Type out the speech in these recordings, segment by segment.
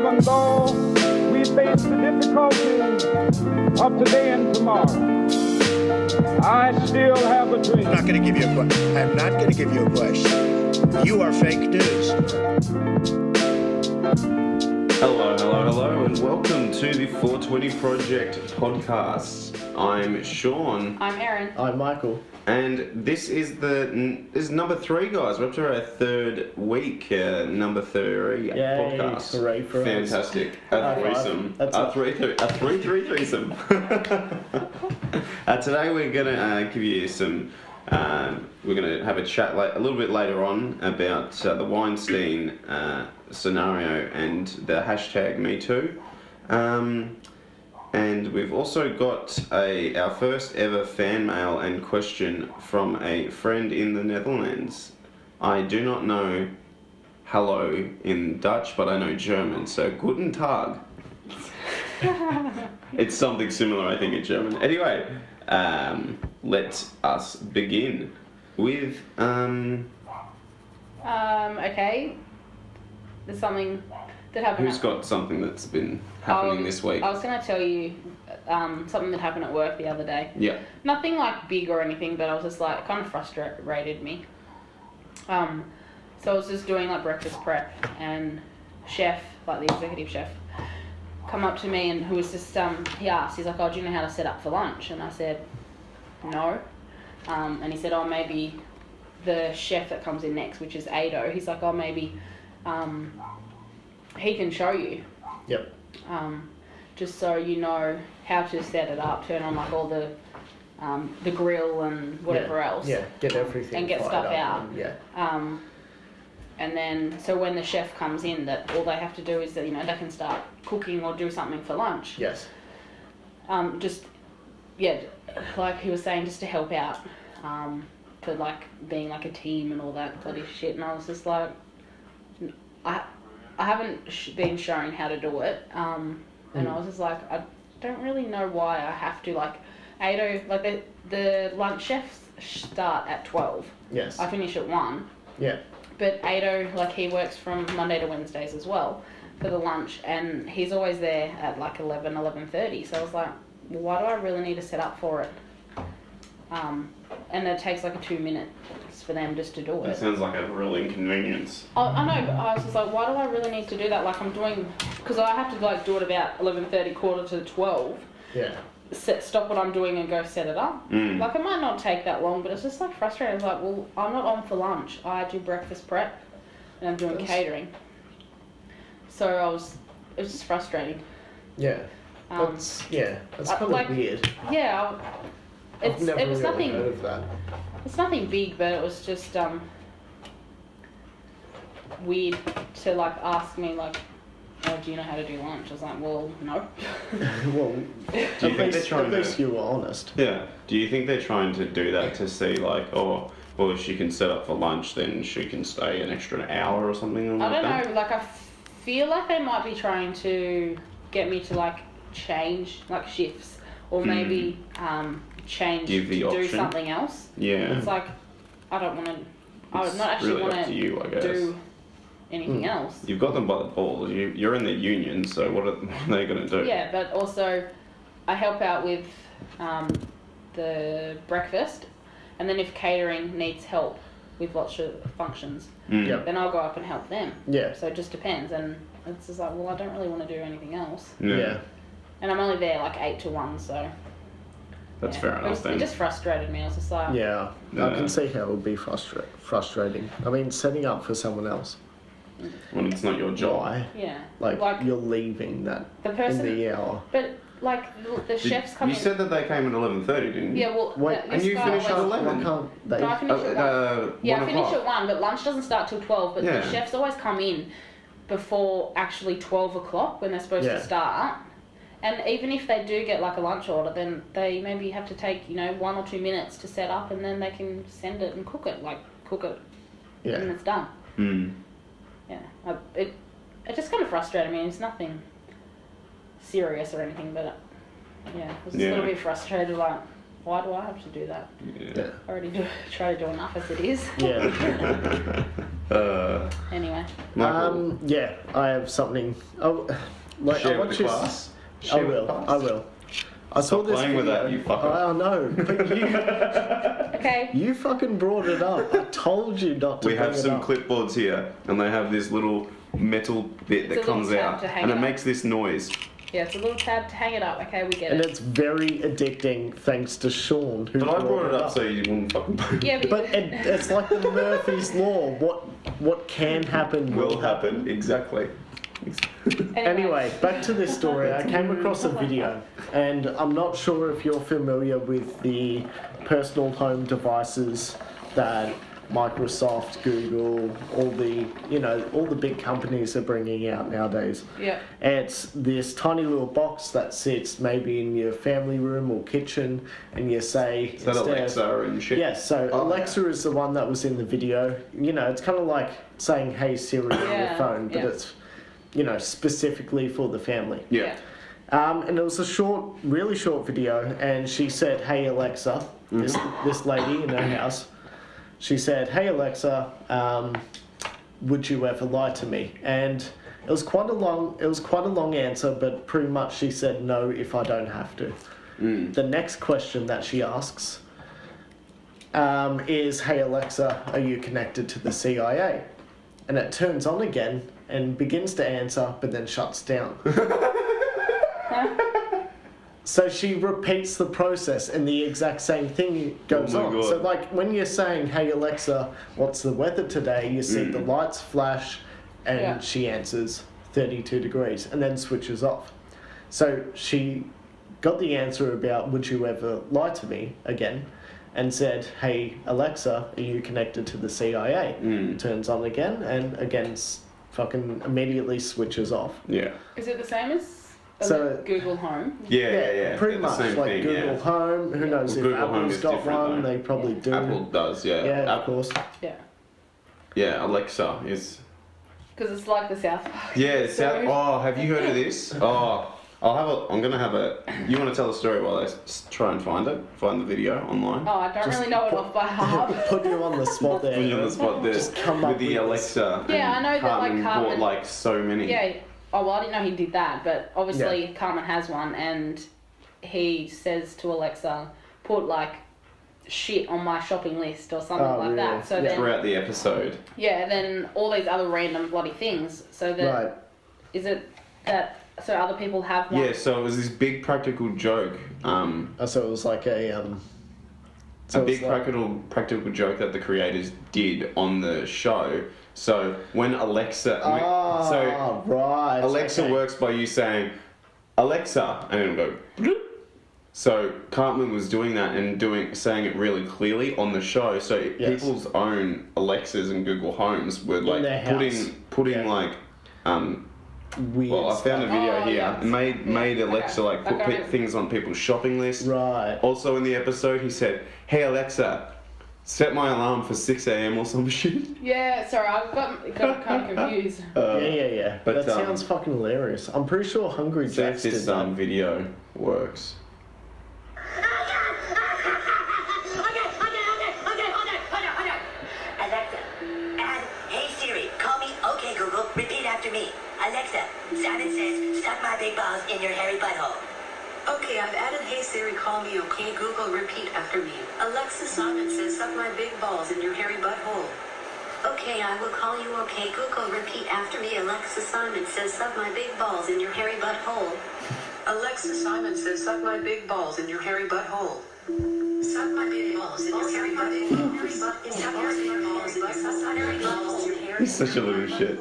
even though we face the difficulties of today and tomorrow, I still have a dream. I'm not going to give you a question. I'm not going to give you a question. You are fake news. Hello, and welcome to the 420 Project podcast. I'm Sean. I'm Erin. I'm Michael. And this is number 3, guys. We're up to our third week, number 3 podcast. Hooray for Fantastic. us. A threesome. That's A 3 threesome. Today we're going to give you some... we're going to have a chat a little bit later on about the Weinstein scenario and the hashtag #MeToo. And we've also got our first ever fan mail and question from a friend in the Netherlands. I do not know hello in Dutch, but I know German, so guten Tag. It's something similar, I think, in German. Anyway, let us begin with... Okay. There's something that happened. Who's got something that's been happening this week? I was going to tell you something that happened at work the other day. Yeah. Nothing like big or anything, but I was just like, it kind of frustrated me. So I was just doing like breakfast prep, and chef, like the executive chef, come up to me and who was just, he asked, he's like, oh, do you know how to set up for lunch? And I said, no. And he said, oh, maybe the chef that comes in next, which is Ado, he's like, oh, maybe he can show you. Yep. Just so you know how to set it up, turn on like all the grill and whatever else. Yeah, get everything and get stuff out. And, and then so when the chef comes in, that all they have to do is that, you know, they can start cooking or do something for lunch. Yes. Like he was saying, just to help out, for like being like a team and all that bloody shit. And I was just like, I haven't been shown how to do it, and I was just like, I don't really know why I have to, like, Ado, like the lunch chefs start at 12. Yes. I finish at 1. Yeah. But Ado, like, he works from Monday to Wednesdays as well for the lunch, and he's always there at like 11:30. So I was like, well, why do I really need to set up for it? And it takes like 2 minutes for them just to do it. That sounds like a real inconvenience. I know, but I was just like, why do I really need to do that? Like, I'm doing, because I have to like do it about 11:30, quarter to 12. Yeah. Stop what I'm doing and go set it up. Like, it might not take that long, but it's just like frustrating. It's like, well, I'm not on for lunch. I do breakfast prep, and I'm doing catering. So it was just frustrating. Yeah. That's kind of like, weird. Yeah. I've never it was really nothing. heard of that. It's nothing big, but it was just weird to like ask me like, oh, do you know how to do lunch? I was like, well, no. Well, at least you were honest. Yeah. Do you think they're trying to do that to see like, oh, well, if she can set up for lunch, then she can stay an extra hour or something like that? I don't know. Like, I feel like they might be trying to get me to like change like shifts, or maybe change Give the to do option. something else. Yeah. It's like, I don't want to. I would not actually really want up to you, I guess. do anything else. You've got them by the balls. You're in the union, so what are they going to do? Yeah, but also I help out with the breakfast, and then if catering needs help with lots of functions, Yep. then I'll go up and help them. Yeah. So it just depends, and it's just like, well, I don't really want to do anything else. Yeah. And I'm only there like 8 to 1, so... That's fair enough then. It just frustrated me. I was just like... Yeah. I can see how it would be frustrating. I mean, setting up for someone else. When it's not your job. Why? Yeah. Like you're leaving that the person, in the hour. But, like, the chefs come in... You said that they came at 11:30, didn't you? Yeah, well... Wait, and you finish at 11? Can't they? No, I finish at 1. Yeah, I finish 1 at 1, but lunch doesn't start till 12, but Yeah. the chefs always come in before actually 12 o'clock when they're supposed to start. And even if they do get like a lunch order, then they maybe have to take, 1 or 2 minutes to set up, and then they can send it and cook it, Yeah. and it's done. Yeah, it just kind of frustrated me. It's nothing serious or anything, but yeah, I was just a little bit frustrated. Like, Why do I have to do that? Yeah. I already try to do enough as it is. Yeah. Anyway. Michael, Yeah, I have something. Oh, like, share I with watch the this- class. I Share with will. the class. I will. I saw Stop this playing with video. that, you fucker. I know, but Okay. you fucking brought it up. I told you not to. We have bring it some up. clipboards here, and they have this little metal bit It's that a little comes tab out, to hang and it it up. makes this noise. Yeah, it's a little tab to hang it up. Okay, we get And it. it's very addicting, thanks to Sean, who But I brought it up so you wouldn't fucking. Yeah, But it's like the Murphy's Law. What can happen will happen, exactly. Anyway, back to this story. I came across a video, and I'm not sure if you're familiar with the personal home devices that Microsoft, Google, all the big companies are bringing out nowadays. Yeah. It's this tiny little box that sits maybe in your family room or kitchen, and you say Is that Alexa and shit? Yes, so Oh, Alexa is the one that was in the video. You know, it's kind of like saying "Hey Siri" on your Yeah, phone, but yeah. it's specifically for the family. Yeah. And it was a really short video, and she said, "Hey Alexa," this lady in her house. She said, "Hey Alexa, would you ever lie to me?" And it was quite a long answer, but pretty much she said, "No, if I don't have to." The next question that she asks is, "Hey Alexa, are you connected to the CIA?" And it turns on again and begins to answer, but then shuts down. So she repeats the process, and the exact same thing goes Oh my on. God. So like when you're saying, "Hey Alexa, what's the weather today?" You see the lights flash, and Yeah. she answers 32 degrees, and then switches off. So she got the answer about "Would you ever lie to me?" again, and said, "Hey Alexa, are you connected to the CIA?" Turns on again, and again fucking immediately switches off. Yeah. Is it the same as So- Google Home? Yeah. Pretty They're the much same like thing, Google yeah. Home. Who knows Well, if Google Home Apple's is got different, one? though. They probably do. Apple does, yeah. Yeah, of course. Yeah. Yeah, Alexa is. Because it's like the South Park. Yeah, it's So- oh, have you heard of this? Oh, I'm gonna have a. You want to tell the story while I try and find the video online? Oh, I don't Just really know it off by heart. Put you on the spot there. Put you on the spot there. Just come up with the with this. Alexa. Yeah, and I know that, like, Cartman Cartman- bought like so many. Yeah. Oh, well, I didn't know he did that, but obviously Carmen has one, and he says to Alexa, put like shit on my shopping list or something Oh, like really? that. So Yeah. then, Throughout the episode. yeah, then all these other random bloody things. So then, Right. is it that so other people have one? Yeah, so it was this big practical joke. Oh, so it was like a so A it was big like- practical joke that the creators did on the show. So when Alexa, so right. Alexa okay. works by you saying, "Alexa," and it'll go. Bloop. So Cartman was doing that and saying it really clearly on the show. So Yes. people's own Alexas and Google Homes were like their house. putting Yeah. like Weird well, I found a stuff. video Oh, here. yeah. And made Alexa Okay. like put Okay. things on people's shopping lists. Right. Also in the episode, he said, "Hey Alexa, set my alarm for 6 a.m. or some shit." Yeah, sorry, I got kind of confused. Yeah. but, That sounds fucking hilarious. I'm pretty sure Hungry See Jack's if did this that. video works. Alexa, and hey Siri, call me OK Google, repeat after me. Alexa, Simon says, suck my big balls in your hairy butthole. Okay, I've added Hey Siri, call me OK Google, repeat after me. Alexa, Simon says, suck my big balls in your hairy butthole. Okay, I will call you OK Google, repeat after me. Alexa, Simon says, suck my big balls in your hairy butthole. Alexa, Simon says, suck my big balls in your hairy butthole. Suck my big balls in your hairy butthole. Suck my big balls in your hairy He's such a little shit.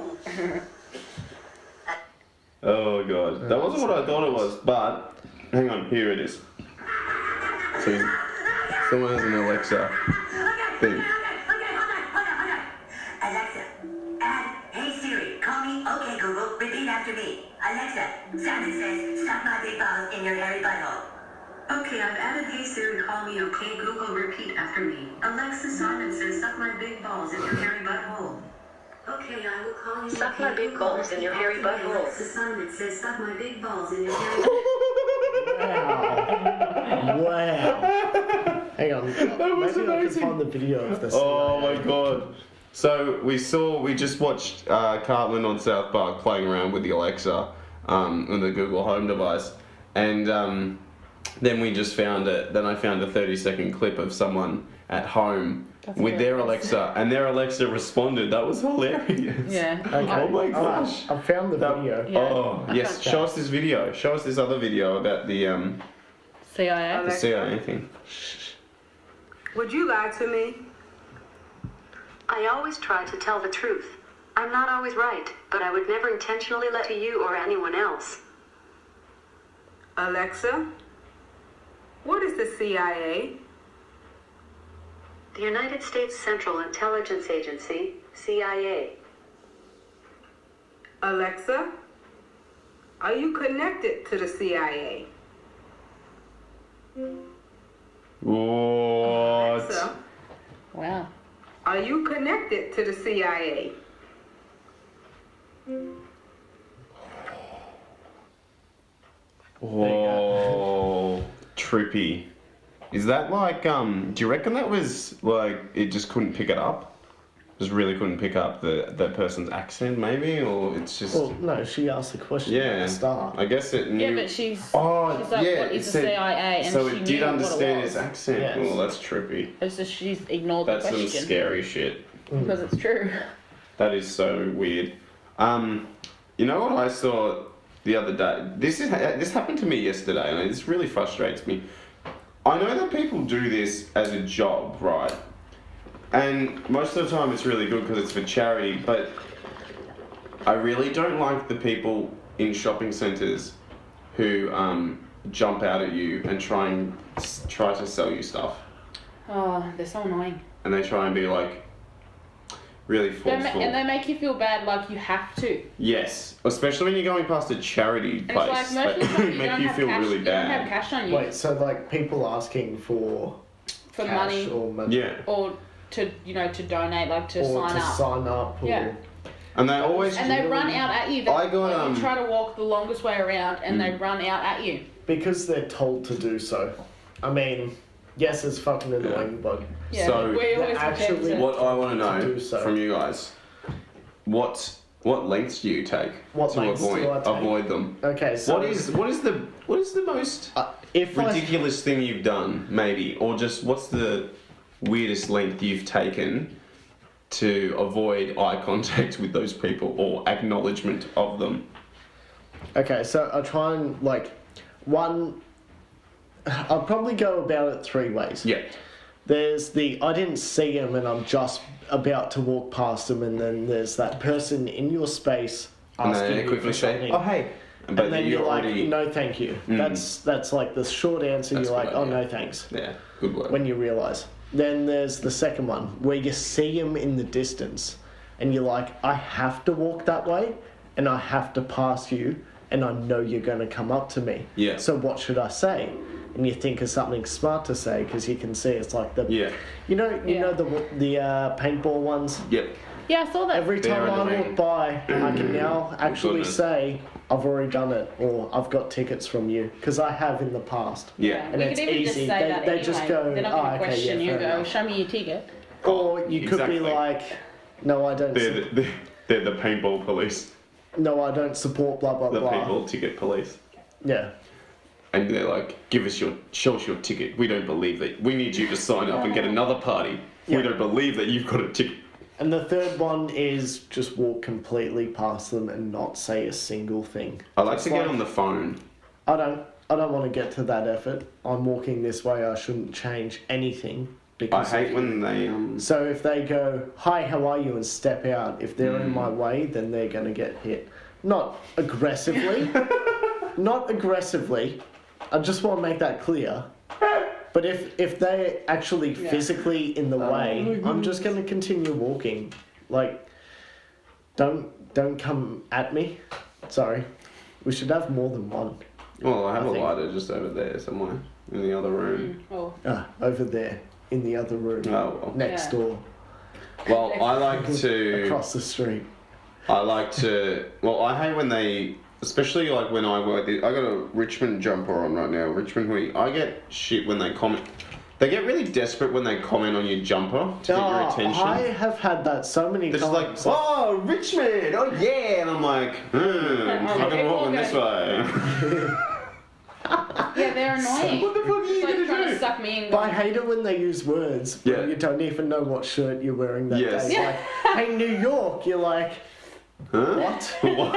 Oh god, that wasn't what I thought it was. But hang on, here it is. So someone has an Alexa thing. Alexa, and hey Siri, call me OK Google, repeat after me. Alexa, Simon says, suck my big balls in your hairy butthole. Okay, I've added Hey Siri, call me OK Google, repeat after me. Alexa, Simon says, suck my big balls in your hairy butthole. Okay, I will call you suck my big balls in your hairy butthole. Alexa, Simon says, suck my big balls in your hairy butthole. Wow. Hang on. was Maybe I can amazing. find the video of this. Oh my god. So we just watched Cartman on South Park playing around with the Alexa on the Google Home device, and then we just found it. Then I found a 30-second clip of someone at home with their Alexa, and their Alexa responded. That was hilarious. Yeah. Okay. Oh my Alright, gosh. I found the video. Yeah. Oh yes, show us this video. Show us this other video about the CIA. CIA thing. Would you lie to me? I always try to tell the truth. I'm not always right, but I would never intentionally lie to you or anyone else. Alexa, what is the CIA? The United States Central Intelligence Agency, CIA. Alexa, are you connected to the CIA? What? Alexa, Wow. are you connected to the CIA? Whoa, trippy. Is that like, do you reckon that was like, it just couldn't pick it up? Just really couldn't pick up that person's accent maybe? Or it's just, Well, no, she asked the question at yeah. the start. I guess it knew. Yeah, but she's Oh, she's like, yeah, what it is the said- CIA? And so she it knew did what understand it his was. accent. Yes. Oh, that's trippy. It's just she's ignored That's the some question scary shit. because it's true. That is so weird. You know what I saw the other day? This happened to me yesterday, and this really frustrates me. I know that people do this as a job, right? And most of the time it's really good because it's for charity, but I really don't like the people in shopping centres who jump out at you and try to sell you stuff. Oh, they're so annoying. And they try and be like really forceful. And they make you feel bad, like you have to. Yes, especially when you're going past a charity And place. it's like most of the That time you make don't you have feel cash. really You don't have bad. cash on you Wait, so like people asking for for cash money or money Yeah, or to to donate, like to or sign to up. sign up or Yeah. and they always. And they run out at you. They, I got, like, you try to walk the longest way around, and they run out at you. because they're told to do so. I mean, yes, it's fucking annoying, but Yeah, So- we always actually- pretend to. What I want to To know do so. from you guys, what lengths do you take What to lengths do avoid I take? avoid them? okay. So What is the most if ridiculous thing you've done, maybe, or just what's the weirdest length you've taken to avoid eye contact with those people or acknowledgement of them? Okay, so I try and I'll probably go about it 3 ways. Yeah. There's the I didn't see him and I'm just about to walk past him, and then there's that person in your space And asking then they you quickly for say, something. "Oh hey," but and then you're already like, no, thank you. That's like the short answer. That's You're like, good oh idea. no, thanks. yeah, good work. When you realise. Then there's the second one where you see him in the distance, and you're like, I have to walk that way, and I have to pass you, and I know you're going to come up to me. Yeah. So what should I say? And you think of something smart to say because you can see it's like the Yeah. you know Yeah. the paintball ones. Yep. Yeah, I saw that. Every They're time I annoying. walk by, I can now actually goodness. say I've already done it, or I've got tickets from you, because I have in the past. Yeah. And we it's could even just easy. say They- that they anyway. just go, They're not "Oh, going to okay, question yeah, you. fair Go, enough." show me your ticket. Or you could Exactly. be like, no, I don't. They're the paintball police, No, I don't support blah blah the blah. people ticket police. Yeah. And they're like, show us your ticket. We don't believe that. We need you to sign up and get another party. Yeah. We don't believe that you've got a ticket. And the third one is just walk completely past them and not say a single thing. I like Just to get on the phone. I don't want to get to that effort. I'm walking this way. I shouldn't change anything I because. hate when they So if they go, hi, how are you, and step out, if they're in my way, then they're going to get hit. Not aggressively. Not aggressively. I just want to make that clear. But if they're actually physically in the way, I'm just going to continue walking. Like, don't come at me. Sorry. We should have more than one. Well, I have I a think- lighter just over there somewhere in the other room. Oh, Over there, in the other room. Oh well. Next Yeah. door. Well, I like to. Across the street. I like to. Well, I hate when they especially like when I work, I got a Richmond jumper on right now, Richmond hoodie. I get shit when they comment. They get really desperate when they comment on your jumper to get your attention. I have had that so many They're times. just like, oh, Richmond, oh yeah, and I'm like, fucking walking this way. Yeah, they're annoying. What the fuck are you It's like gonna trying do? to suck me in. But I hate it when they use words Yeah. when you don't even know what shirt you're wearing that Yes. day. It's like, hey, New York. You're like, Huh? what? What?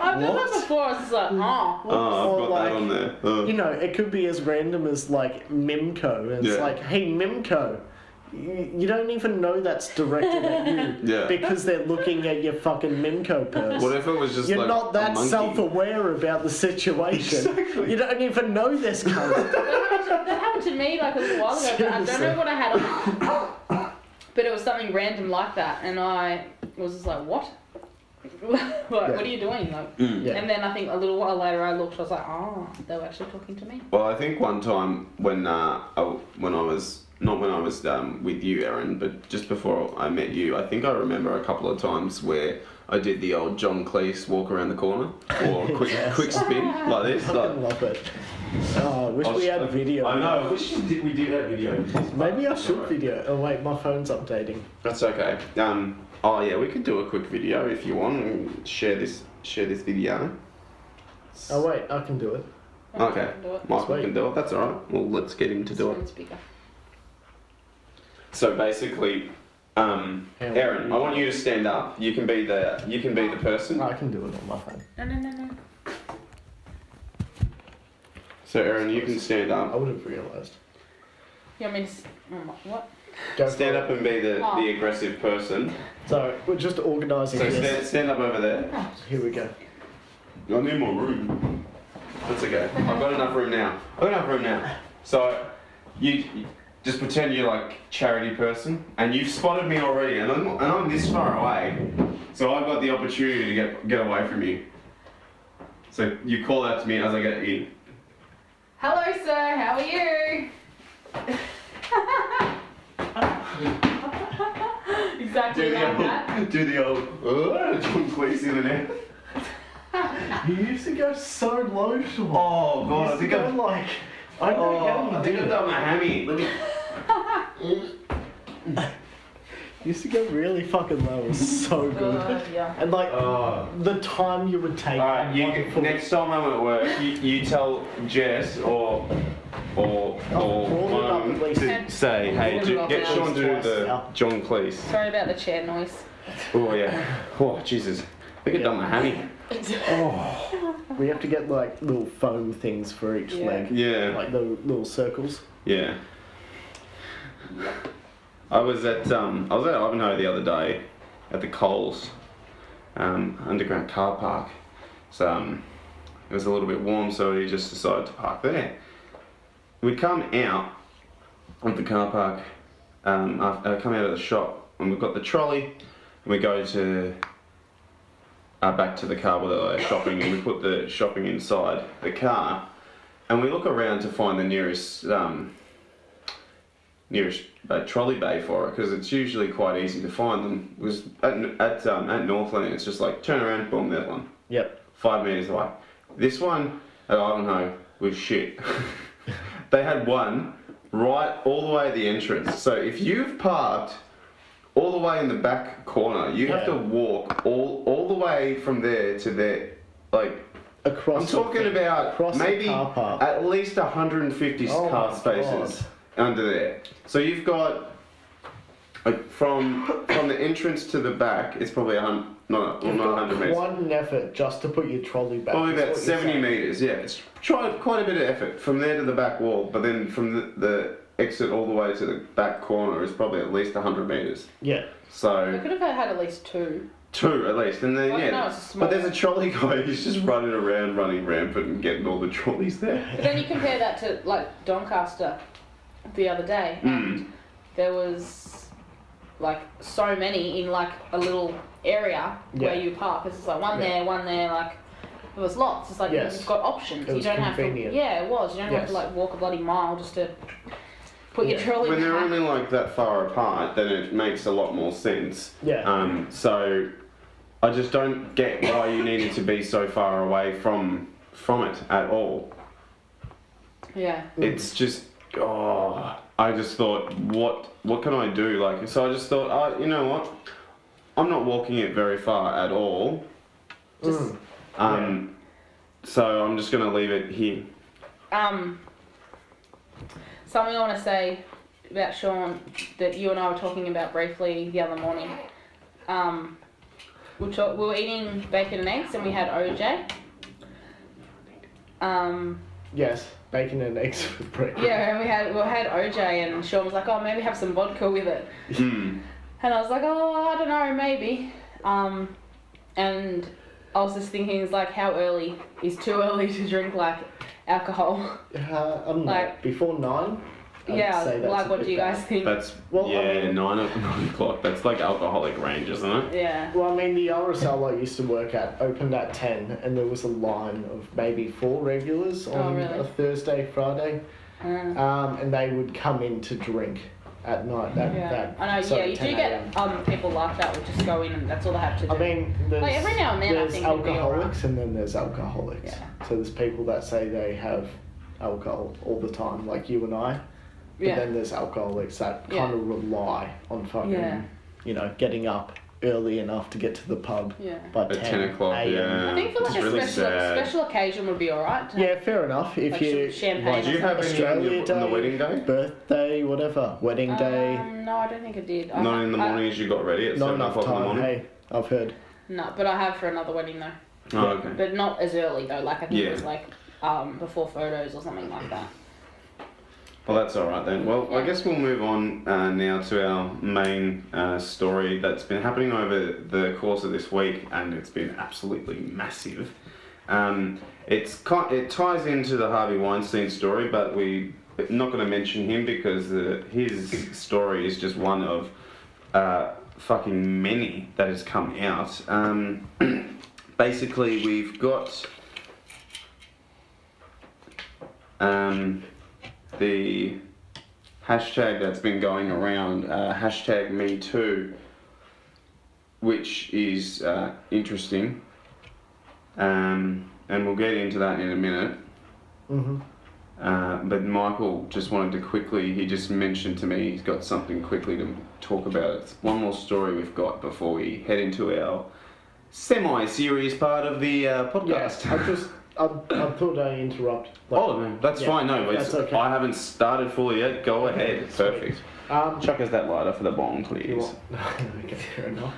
I've done What? that before. I was just like, oh. Oh, Or I've got like, that on there. You know, it could be as random as like Mimco. And it's Yeah. like, hey, Mimco. You don't even know that's directed at you Yeah. because they're looking at your fucking Mimco purse. What if it was just You're like not a that monkey? self-aware about the situation. Exactly. You don't even know this cunt. That happened to me like a little while ago, but I don't know what I had on. But it was something random like that, and I was just like, what? Like, what are you doing? Like, Yeah. And then I think a little while later I looked, I was like, oh, they were actually talking to me. Well, I think one time when I was not when I was with you, Erin, but just before I met you, I think I remember a couple of times where I did the old John Cleese walk around the corner or quick Yes. quick spin like this. I fucking love it. Oh, I wish we had video. I know. I wish we did that video. Maybe I should video. Oh wait, my phone's updating. That's okay. Oh yeah, we could do a quick video if you want and share this video. Oh wait, I can do it. Okay. I can do it. Michael Sweet. can do it. That's all right. Well, let's get him to do it. Someone's bigger. So basically, Erin, I want you to stand up. You can be the person. I can do it on my phone. No. So Erin, you can stand I up. would have realised. You want me to... what? Go Stand for up it. and be the aggressive person. So we're just organising So this. stand up over there. Here we go. I need more room. That's okay. I've got enough room now. So you just pretend you're like charity person, and you've spotted me already, and I'm this far away, so I've got the opportunity to get away from you. So you call out to me as I get in. Hello, sir. How are you? Exactly like that. Do the old John Cleese in there. You used to go so low, Sean. Oh god, I think I've I don't know how you did I've it. done my hammy. Let me. You used to go really fucking low. It was so good. Yeah. And like Oh. the time you would take. Alright, on one foot. next time I'm at work, you tell Jess or roll it up mum at least. to say, hey, Roll it up get at Sean to do least the twice, John Cleese. Sorry about the chair noise. Oh yeah. Oh Jesus. I think I've done my hammy. We have to get like little foam things for each Yeah. leg. Yeah. Like the little circles. Yeah. I was at Ivanhoe the other day at the Coles underground car park. So it was a little bit warm, so we just decided to park there. We come out of the car park, come out of the shop, and we've got the trolley, and we go to back to the car with the shopping, and we put the shopping inside the car, and we look around to find the nearest trolley bay for it, because it's usually quite easy to find them. It was at Northland, it's just like turn around, boom, that one. Yep. 5 meters away. This one at Ivanhoe was shit. They had one right all the way at the entrance. So if you've parked all the way in the back corner, you have Yeah. to walk all the way from there to there. Like, Across. I'm talking the, about across maybe the car park. at least 150 Oh car my spaces under there. So you've got like from the entrance to the back, it's probably not 100 meters. Quite an effort just to put your trolley back. Probably is about what you're 70 saying. meters, yeah. It's quite a bit of effort from there to the back wall, but then from the exit all the way to the back corner is probably at least 100 meters. Yeah. I So, could have had at least two. 2 at least, and then, Well, yeah. no, it's a small But there's a one. trolley guy who's just running around, running rampant and getting all the trolleys there. But then you compare that to like Doncaster the other day, and there was like so many in like a little area where Yeah. you park. It's just like one Yeah. there, like there was lots. It's like Yes. you've got options. It was you don't convenient. have to. Yeah, it was. You don't have Yes. to like walk a bloody mile just to put your trolley When they're back. only like that far apart, then it makes a lot more sense. Yeah. So I just don't get why you needed to be so far away from it at all. Yeah. It's just, I just thought, what can I do? Like, so I just thought, you know what? I'm not walking it very far at all. Just, So I'm just gonna leave it here. Something I want to say about Sean that you and I were talking about briefly the other morning. We were eating bacon and eggs and we had OJ. Yes, bacon and eggs for breakfast. Yeah, and we had OJ and Sean was like, oh, maybe have some vodka with it. And I was like, oh, I don't know, maybe. And I was just thinking, it's like, how early is too early to drink like alcohol? I don't know, Like- before 9? I'd Yeah, say that's like a what bit do you guys bad. think? That's, Well, I mean- 9 o'clock. That's like alcoholic range, isn't it? Yeah. Well, I mean, the RSL I used to work at opened at 10, and there was a line of maybe 4 regulars on really? a Thursday, Friday, and they would come in to drink at night. Yeah. I know, yeah, you do 10 a.m. get people like that would just go in and that's all they have to do. I mean, there's, Like, every now and then I there's think it'd be alcoholics and then there's alcoholics. Yeah. So there's people that say they have alcohol all the time, like you and I. But Yeah. then there's alcoholics that Yeah. kind of rely on fucking, Yeah. you know, getting up early enough to get to the pub Yeah. by At 10 10 o'clock, a.m. yeah. I think for like It's a really special sad. special occasion would be alright. Yeah, fair enough. If Like you some champagne like, Did you have any Australia on the wedding day? birthday, whatever, wedding day, No, I don't think I did. Not in the morning as you got ready at not 7 enough o'clock in the time. morning? Hey, I've heard. No, but I have for another wedding though. Oh, okay. But not as early though. Like I think Yeah. it was like before photos or something like that. Well, that's all right then. Well, I guess we'll move on now to our main story that's been happening over the course of this week, and it's been absolutely massive. It ties into the Harvey Weinstein story, but we're not going to mention him because his story is just one of fucking many that has come out. Basically, we've got the hashtag that's been going around, hashtag #MeToo, which is interesting, and we'll get into that in a minute. But Michael just wanted to quickly, he just mentioned to me he's got something quickly to talk about. It's one more story we've got before we head into our semi-serious part of the podcast. Yeah, I thought I interrupted. Oh, no, that's Yeah, fine. No, that's okay. I haven't started fully yet. Go ahead. Perfect. Chuck us that lighter for the bong, You please. want- okay, fair enough.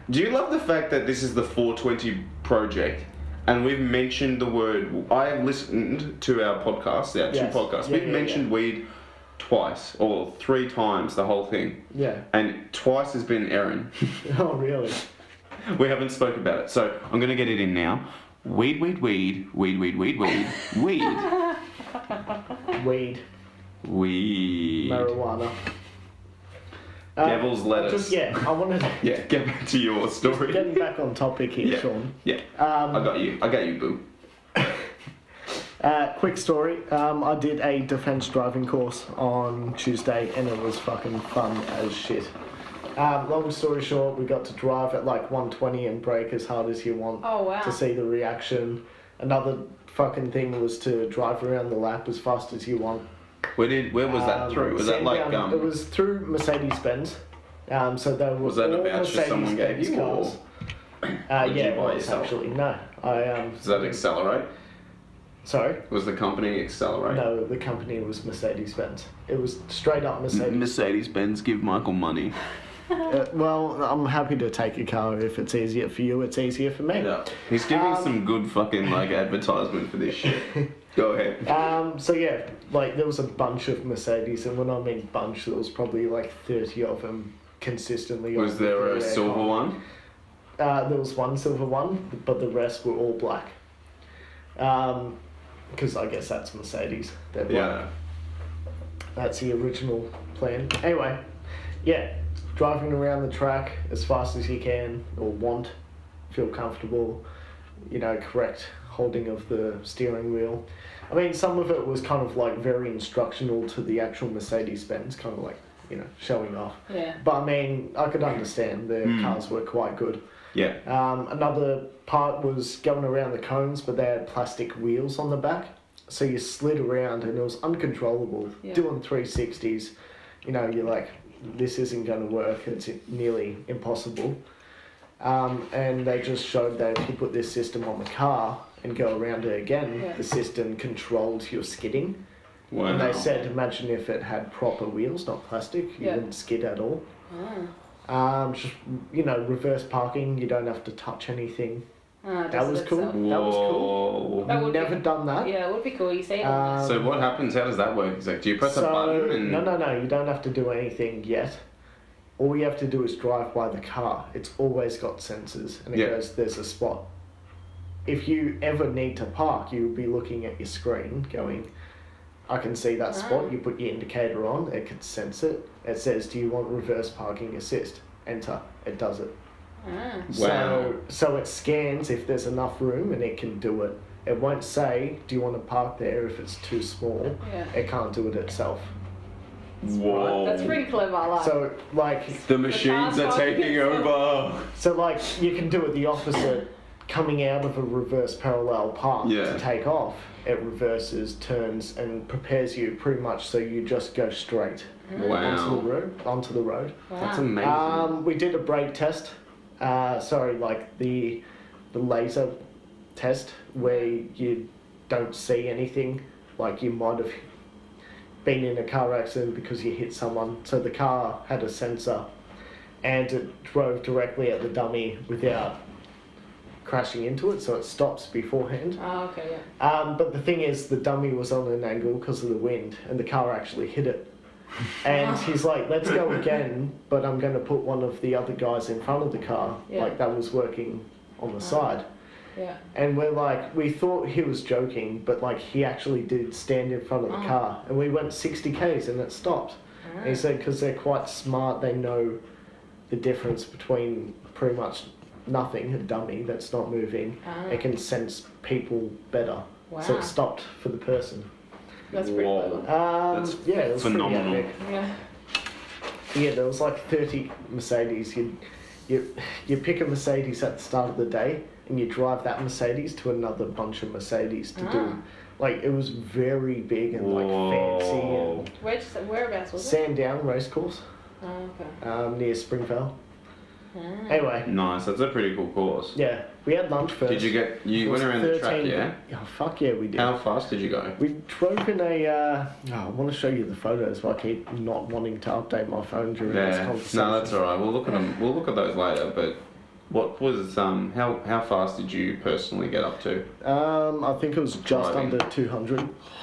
Do you love the fact that this is the 420 project, and we've mentioned the word? I have listened to our podcast, our Yes. two podcasts. Yeah, We've mentioned weed twice or 3 times the whole thing, Yeah. and twice has been Erin. Oh, really? We haven't spoke about it, so I'm gonna get it in now. Weed, weed, weed, weed, weed, weed, weed, weed, Weed, weed. marijuana. Devil's lettuce. I wanted to... Yeah, get back to your story. Getting back on topic here, Yeah. Sean. Yeah, I got you, boo. Quick story. I did a defence driving course on Tuesday and it was fucking fun as shit. Long story short, we got to drive at like 120 and brake as hard as you want Oh wow. to see the reaction. Another fucking thing was to drive around the lap as fast as you want. Where was that through? Was that like It was through Mercedes-Benz. So they were Was that a all voucher someone gave Mercedes-Benz you, or cars. did Yeah, you it buy was yourself? actually. No. Does that Accelerate? Sorry? Was the company Accelerate? No, the company was Mercedes-Benz. It was straight up Mercedes. Mercedes-Benz give Michael money. Well, I'm happy to take a car if it's easier for you. It's easier for me. Yeah. He's giving some good fucking like advertisement for this shit. Go ahead. So yeah, like there was a bunch of Mercedes, and when I mean bunch, there was probably like 30 of them consistently. Was on there the a aircon. silver one? There was one silver one, but the rest were all black. Because I guess that's Mercedes. They're black. Yeah. That's the original plan. Anyway, yeah, driving around the track as fast as you can or want, feel comfortable, correct holding of the steering wheel. I mean, some of it was kind of like very instructional to the actual Mercedes-Benz, kind of like, showing off. Yeah. But I mean, I could understand their cars were quite good. Yeah. Another part was going around the cones, but they had plastic wheels on the back. So you slid around and it was uncontrollable. Yeah. Doing 360s, you know, you're like, this isn't going to work. It's nearly impossible. And they just showed that if you put this system on the car and go around it again, Yeah. the system controls your skidding. Wow. And they said, imagine if it had proper wheels, not plastic, you Yeah. wouldn't skid at all. Ah. Just, you know, reverse parking, you don't have to touch anything. Ah, it That does was it cool. itself. That was cool. Whoa. That would be- Never done that. Yeah, it would be cool. You see it on So what happens? How does that work? It's like, do you press a button and No, you don't have to do anything yet. All you have to do is drive by the car. It's always got sensors, and it Yeah. goes, there's a spot. If you ever need to park, you'll be looking at your screen going, I can see that spot. You put your indicator on, it can sense it. It says, do you want reverse parking assist? Enter. It does it. Ah. Wow. So it scans if there's enough room and it can do it. It won't say, do you want to park there if it's too small. Yeah. It can't do it itself. whoa. That's pretty clever. I like. So like The machines The are car's taking parking over. so like you can do it the opposite, coming out of a reverse parallel path Yeah. to take off. It reverses, turns, and prepares you pretty much so you just go straight Wow. onto the road. Wow. That's amazing. We did a brake test. Like the laser test where you don't see anything. Like you might have been in a car accident because you hit someone. So the car had a sensor, and it drove directly at the dummy without crashing into it. So it stops beforehand. Oh, okay, yeah. But the thing is, the dummy was on an angle because of the wind, and the car actually hit it. And he's like, let's go again, but I'm going to put one of the other guys in front of the car, Yeah. like that was working on the side. Yeah. And we're like, we thought he was joking, but like he actually did stand in front of the car, and we went 60 k's and it stopped. And he said, because they're quite smart, they know the difference between pretty much nothing, a dummy that's not moving. It can sense people better. So Wow. it stopped for the person. That's pretty Whoa. clever. That's Yeah, it was phenomenal. pretty epic. Yeah. Yeah, there was like 30 Mercedes. You pick a Mercedes at the start of the day, and you drive that Mercedes to another bunch of Mercedes to do. Like it was very big and like Whoa. fancy. Whereabouts was And Sandown Racecourse, Oh, okay. near Springvale. Anyway, Nice. That's a pretty cool course. yeah, we had lunch first. Did you It went was around the track, 13 yeah? Oh fuck yeah, we did. How fast did you go? We drove in a. I want to show you the photos, but I keep not wanting to update my phone during this Yeah. conversation. No, that's alright. We'll look at them. We'll look at those later. But what was how fast did you personally get up to? I think it was just Driving. under 200.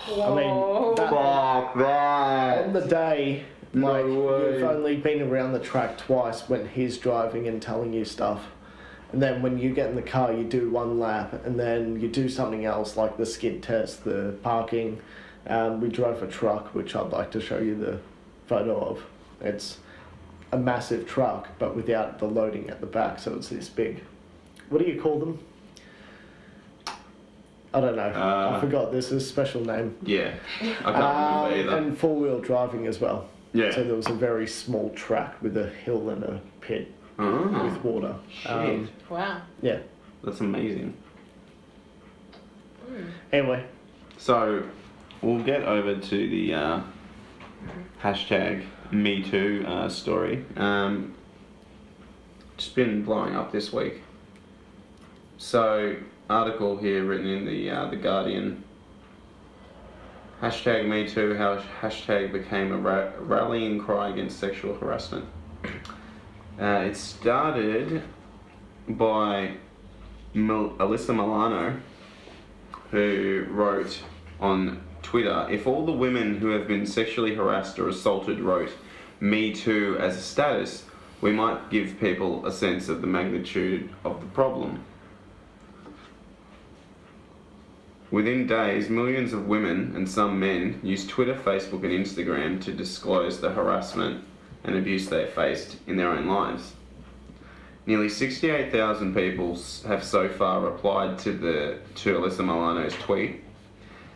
Whoa. I mean, that, Fuck that. on the day, No like way. you've only been around the track twice when he's driving and telling you stuff. And then when you get in the car, you do one lap, and then you do something else like the skid test, the parking. We drove a truck, which I'd like to show you the photo of. It's a massive truck, but without the loading at the back, so it's this big. What do you call them? I don't know. I forgot. There's a special name. Yeah. I can't remember either. And four-wheel driving as well. Yeah. So there was a very small track with a hill and a pit Oh, with water. shit. Wow. Yeah. That's amazing. Anyway, So, we'll get over to the hashtag #MeToo story. Just been blowing up this week. So, article here written in the Guardian. Hashtag #MeToo, how hashtag became a rallying cry against sexual harassment. It started by Alyssa Milano, who wrote on Twitter, if all the women who have been sexually harassed or assaulted wrote "Me Too" as a status, we might give people a sense of the magnitude of the problem. Within days, millions of women and some men used Twitter, Facebook and Instagram to disclose the harassment and abuse they faced in their own lives. Nearly 68,000 people have so far replied to Alyssa Milano's tweet,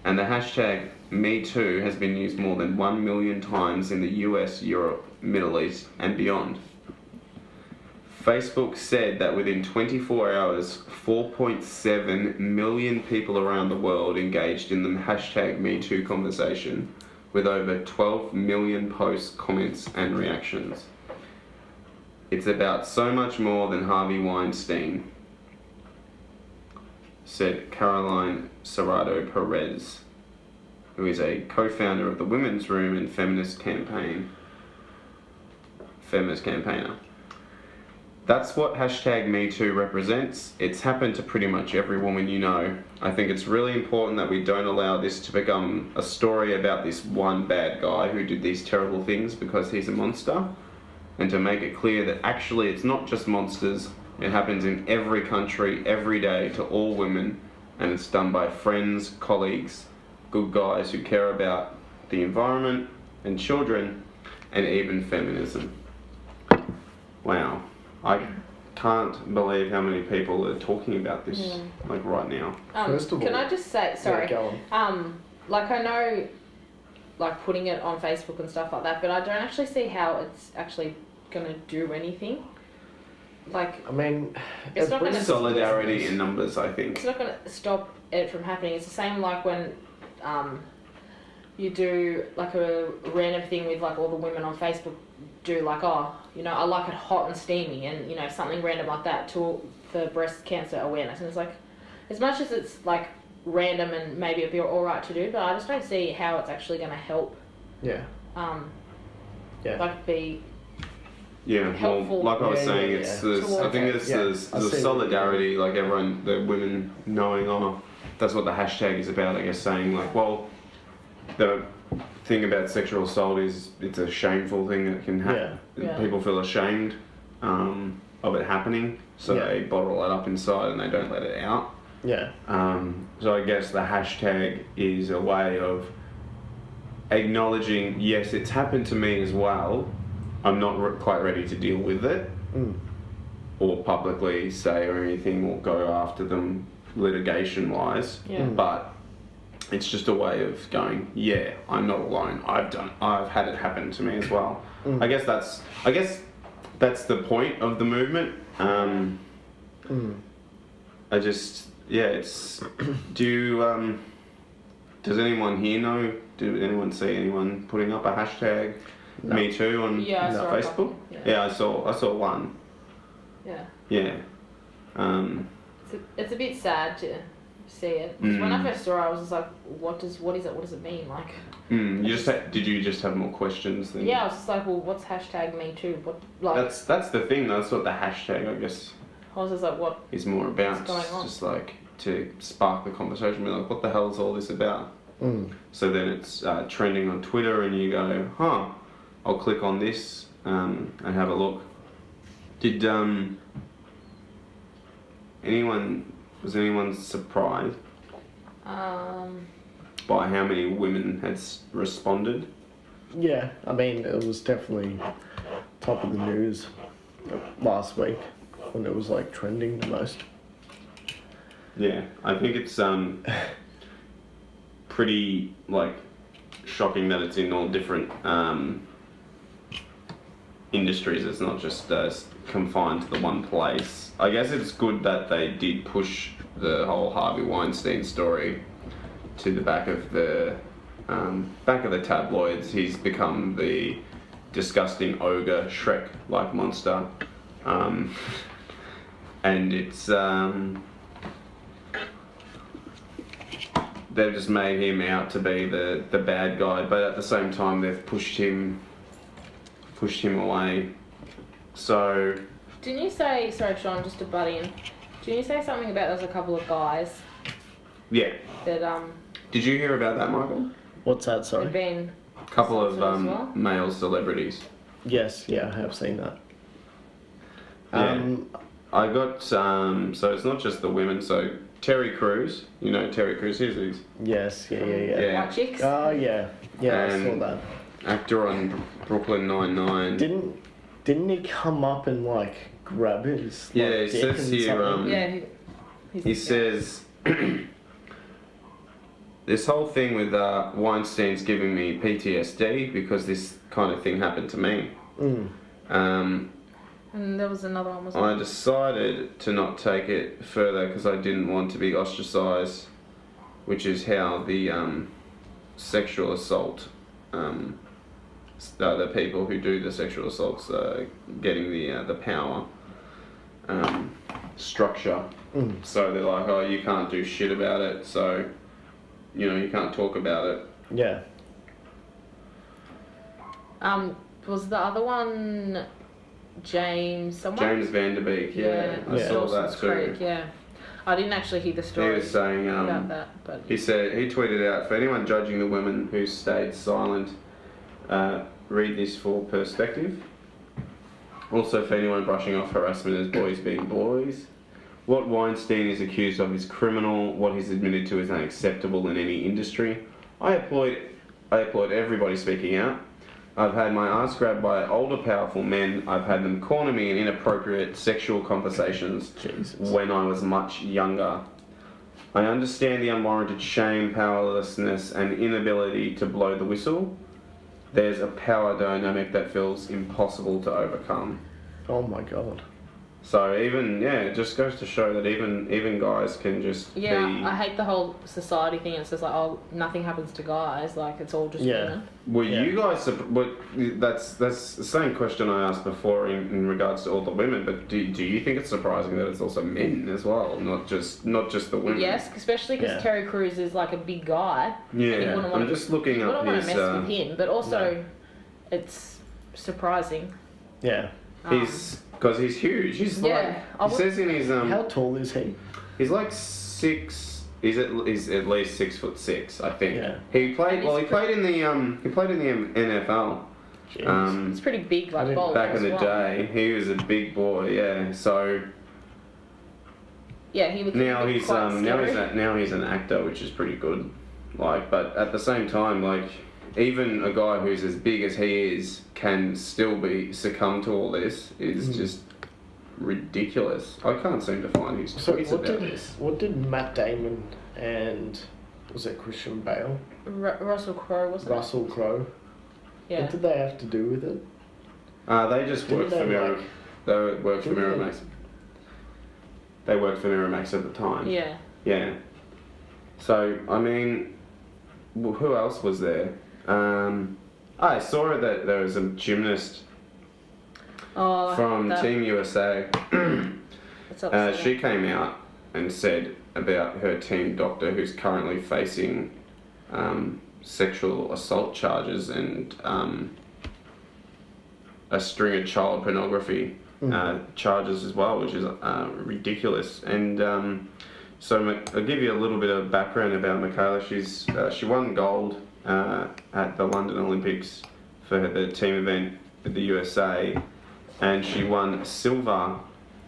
and the hashtag #MeToo has been used more than 1 million times in the US, Europe, Middle East and beyond. Facebook said that within 24 hours, 4.7 million people around the world engaged in the hashtag #MeToo conversation, with over 12 million posts, comments, and reactions. It's about so much more than Harvey Weinstein, said Caroline Serrato Perez, who is a co-founder of the Women's Room and feminist campaigner. That's what hashtag #MeToo represents. It's happened to pretty much every woman you know. I think it's really important that we don't allow this to become a story about this one bad guy who did these terrible things because he's a monster, and to make it clear that actually it's not just monsters. It happens in every country, every day, to all women, and it's done by friends, colleagues, good guys who care about the environment and children, and even feminism. Wow. I can't believe how many people are talking about this, like right now. First of Can all- I just say, sorry, Yeah, go on. like I know, like putting it on Facebook and stuff like that, but I don't actually see how it's actually gonna do anything. Like, I mean, It's it not gonna brings- Solidarity in numbers, I think. it's not gonna stop it from happening. It's the same like when, you do like a random thing with like all the women on Facebook do like, oh, you know, I like it hot and steamy, and you know, something random like that for breast cancer awareness. And it's like, as much as it's like random and maybe it'd be alright to do, but I just don't see how it's actually gonna help Yeah. Yeah. like be Yeah, helpful. well, like I was Yeah, saying, yeah, it's yeah. the, I think it's Yeah, the I see what you solidarity, like everyone, the women knowing, oh, that's what the hashtag is about, I guess, saying like, well, the thing about sexual assault is it's a shameful thing that can happen. Yeah. People feel ashamed of it happening, so Yeah. they bottle it up inside and they don't let it out. Yeah. So I guess the hashtag is a way of acknowledging, yes, it's happened to me as well. I'm not quite ready to deal with it, or publicly say or anything, or go after them litigation-wise. Yeah. But it's just a way of going, yeah, I'm not alone. I've had it happen to me as well. I guess that's the point of the movement. I just, yeah, it's. Does anyone here know? Did anyone see anyone putting up a hashtag Me Too on Yeah, I saw a Facebook? couple, yeah. Yeah, I saw one. yeah. Yeah. It's a bit sad to see it. 'Cause when I first saw it, I was just like, what is it mean? Like, Did you just have more questions than? yeah, I was just like, well, what's hashtag Me Too? What, like, That's the thing. That's what the hashtag, I guess, I was just like, what? is more about. What's going on? Just like to spark the conversation. Be like, what the hell is all this about? So then it's trending on Twitter, and you go, huh? I'll click on this and have a look. Did was anyone surprised by how many women had responded? Yeah. I mean, it was definitely top of the news last week when it was like trending the most. Yeah, I think it's pretty like shocking that it's in all different industries. It's not just confined to the one place. I guess it's good that they did push the whole Harvey Weinstein story to the back of the tabloids. He's become the disgusting ogre, Shrek-like monster, and it's they've just made him out to be the bad guy, but at the same time they've pushed him away. So Didn't you say, sorry Sean, just to butt in, didn't you say something about there's a couple of guys yeah, that did you hear about that, Michael? What's that? had Sorry. been A couple of assaulted as well? male celebrities. Yes. Yeah, I have seen that. Yeah. I got so it's not just the women. So Terry Crews, you know Terry Crews, he's Yes. Yeah. Yeah. White chicks? Oh yeah. Yeah, I saw And- that. actor on Brooklyn Nine-Nine. Didn't he come up and like grab his like, Yeah, it dick says and here, something? Yeah, He says, this whole thing with Weinstein's giving me PTSD because this kind of thing happened to me. And there was another one, I decided to not take it further because I didn't want to be ostracised, which is how the sexual assault, the people who do the sexual assaults getting the power structure. So they're like, oh, you can't do shit about it, so, you can't talk about it. Yeah. Was the other one James someone? James Van Der Beek, I saw that Dawson's too. Creek, yeah. I didn't actually hear the He story was saying, about that, but he tweeted out, for anyone judging the women who stayed silent, read this for perspective. Also, for anyone brushing off harassment as boys being boys, what Weinstein is accused of is criminal. What he's admitted to is unacceptable in any industry. I applaud everybody speaking out. I've had my ass grabbed by older, powerful men. I've had them corner me in inappropriate sexual conversations when I was much younger. I understand the unwarranted shame, powerlessness, and inability to blow the whistle. There's a power dynamic that feels impossible to overcome. Oh my god. So it just goes to show that even guys can just be... I hate the whole society thing. It's just like, oh, nothing happens to guys. Like, it's all just women. Were you guys... That's the same question I asked before in regards to all the women, but do you think it's surprising that it's also men as well, not just the women? Yes, especially because Terry Crews is like a big guy. Yeah, I'm just looking up his... You wouldn't want to mess with him, but also it's surprising. Yeah. Because he's huge. He's he says in his How tall is he? He's like 6. He's at least 6'6", I think. Yeah. He played in the NFL. It's pretty big, like bowler back in the as well. day. He was a big boy. Yeah. So yeah, he would. now he's now he's an actor, which is pretty good. Like, but at the same time, like, even a guy who's as big as he is can still succumb to all this is just ridiculous. I can't seem to find his tweets about this. What did Matt Damon and was it Christian Bale? Russell Crowe, wasn't it? Russell Crowe. Yeah. What did they have to do with it? They just worked for Miramax. They worked for Miramax. They worked for Miramax at the time. Yeah. Yeah. So, I mean, who else was there? I saw that there was a gymnast from Team USA. She came out and said about her team doctor who's currently facing sexual assault charges and a string of child pornography charges as well, which is ridiculous. And so I'll give you a little bit of background about Michaela. She won gold at the London Olympics for the team event with the USA, and she won silver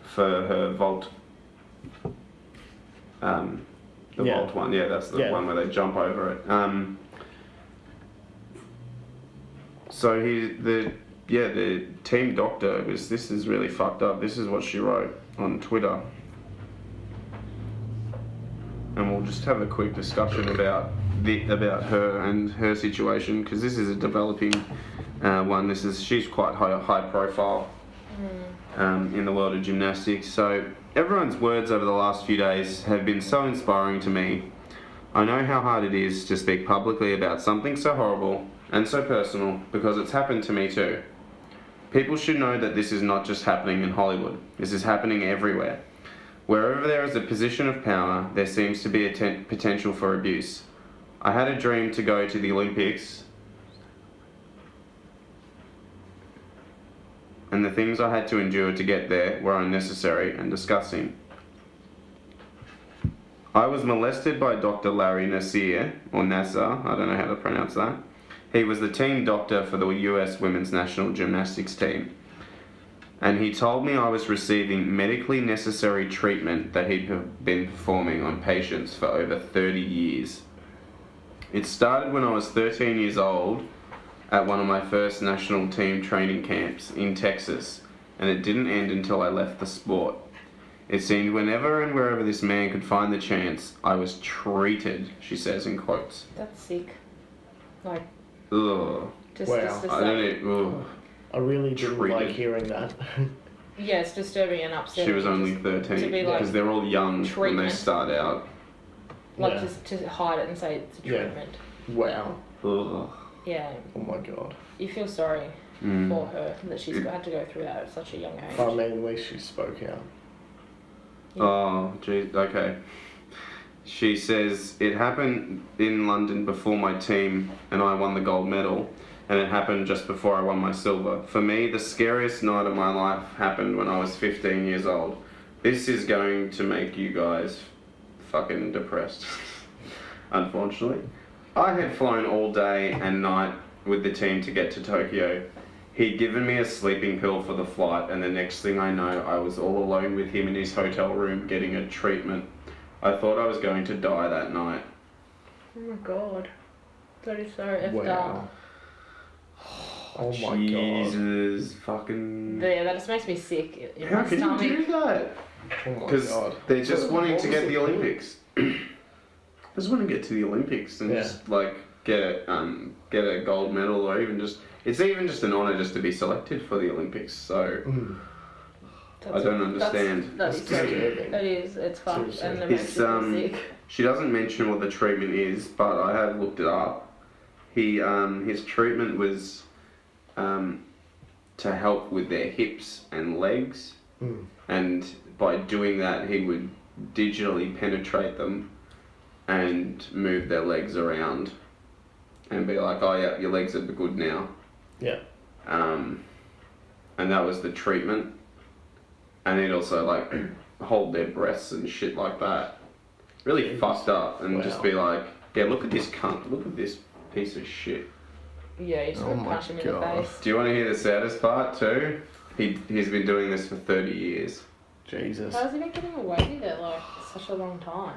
for her vault. Vault one, that's the one where they jump over it. So the team doctor this is really fucked up. This is what she wrote on Twitter. And we'll just have a quick discussion about her and her situation, because this is a developing one. She's quite high profile in the world of gymnastics. So everyone's words over the last few days have been so inspiring to me. I know how hard it is to speak publicly about something so horrible and so personal, because it's happened to me too. People should know that this is not just happening in Hollywood. This is happening everywhere. Wherever there is a position of power, there seems to be a potential for abuse. I had a dream to go to the Olympics, and the things I had to endure to get there were unnecessary and disgusting. I was molested by Dr. Larry Nassar, or Nassar, I don't know how to pronounce that. He was the team doctor for the US women's national gymnastics team. And he told me I was receiving medically necessary treatment that he'd been performing on patients for over 30 years. It started when I was 13 years old at one of my first national team training camps in Texas, and it didn't end until I left the sport. It seemed whenever and wherever this man could find the chance, I was treated, she says in quotes. That's sick. Like, ugh. Wow. I don't know. I really didn't like hearing that. Yeah, it's disturbing and upsetting. She was only just 13 to be like because they're all young when they treatment. start out. Like Yeah. just to hide it and say it's a Yeah. treatment. Wow. Ugh. Yeah, Oh my god. you feel sorry Mm. for her that she's had to go through that at such a young age. I mean, at least she spoke out. Oh, geez. Okay. She says, it happened in London before my team and I won the gold medal, and it happened just before I won my silver. For me, the scariest night of my life happened when I was 15 years old. This is going to make you guys fucking depressed. Unfortunately. I had flown all day and night with the team to get to Tokyo. He'd given me a sleeping pill for the flight, and the next thing I know, I was all alone with him in his hotel room getting a treatment. I thought I was going to die that night. Oh my god. That is so effed Wow. up. Oh my god. Jesus fucking... Yeah, that just makes me sick in How my can stomach. you do that? Oh my Because god. they're just So wanting what to was get the it? Olympics. They just want to get to the Olympics and Yeah. just like get a gold medal, or even just it's even just an honour just to be selected for the Olympics. So Mm. I don't understand. That is disturbing. That is, it's fucked Seriously. and it makes It's, you feel sick. She doesn't mention what the treatment is, but I have looked it up. His treatment was to help with their hips and legs, Mm. and by doing that, he would digitally penetrate them and move their legs around, and be like, "Oh yeah, your legs are good now." Yeah. And that was the treatment. And he'd also like hold their breasts and shit like that. Really fucked up, and just Wow. be like, "Yeah, look at this cunt. Look at this piece of shit." Yeah, you just Oh want to my punch him in the God. face. Do you want to hear the saddest part too? He's been doing this for 30 years. Jesus. How's he been getting away with it like such a long time?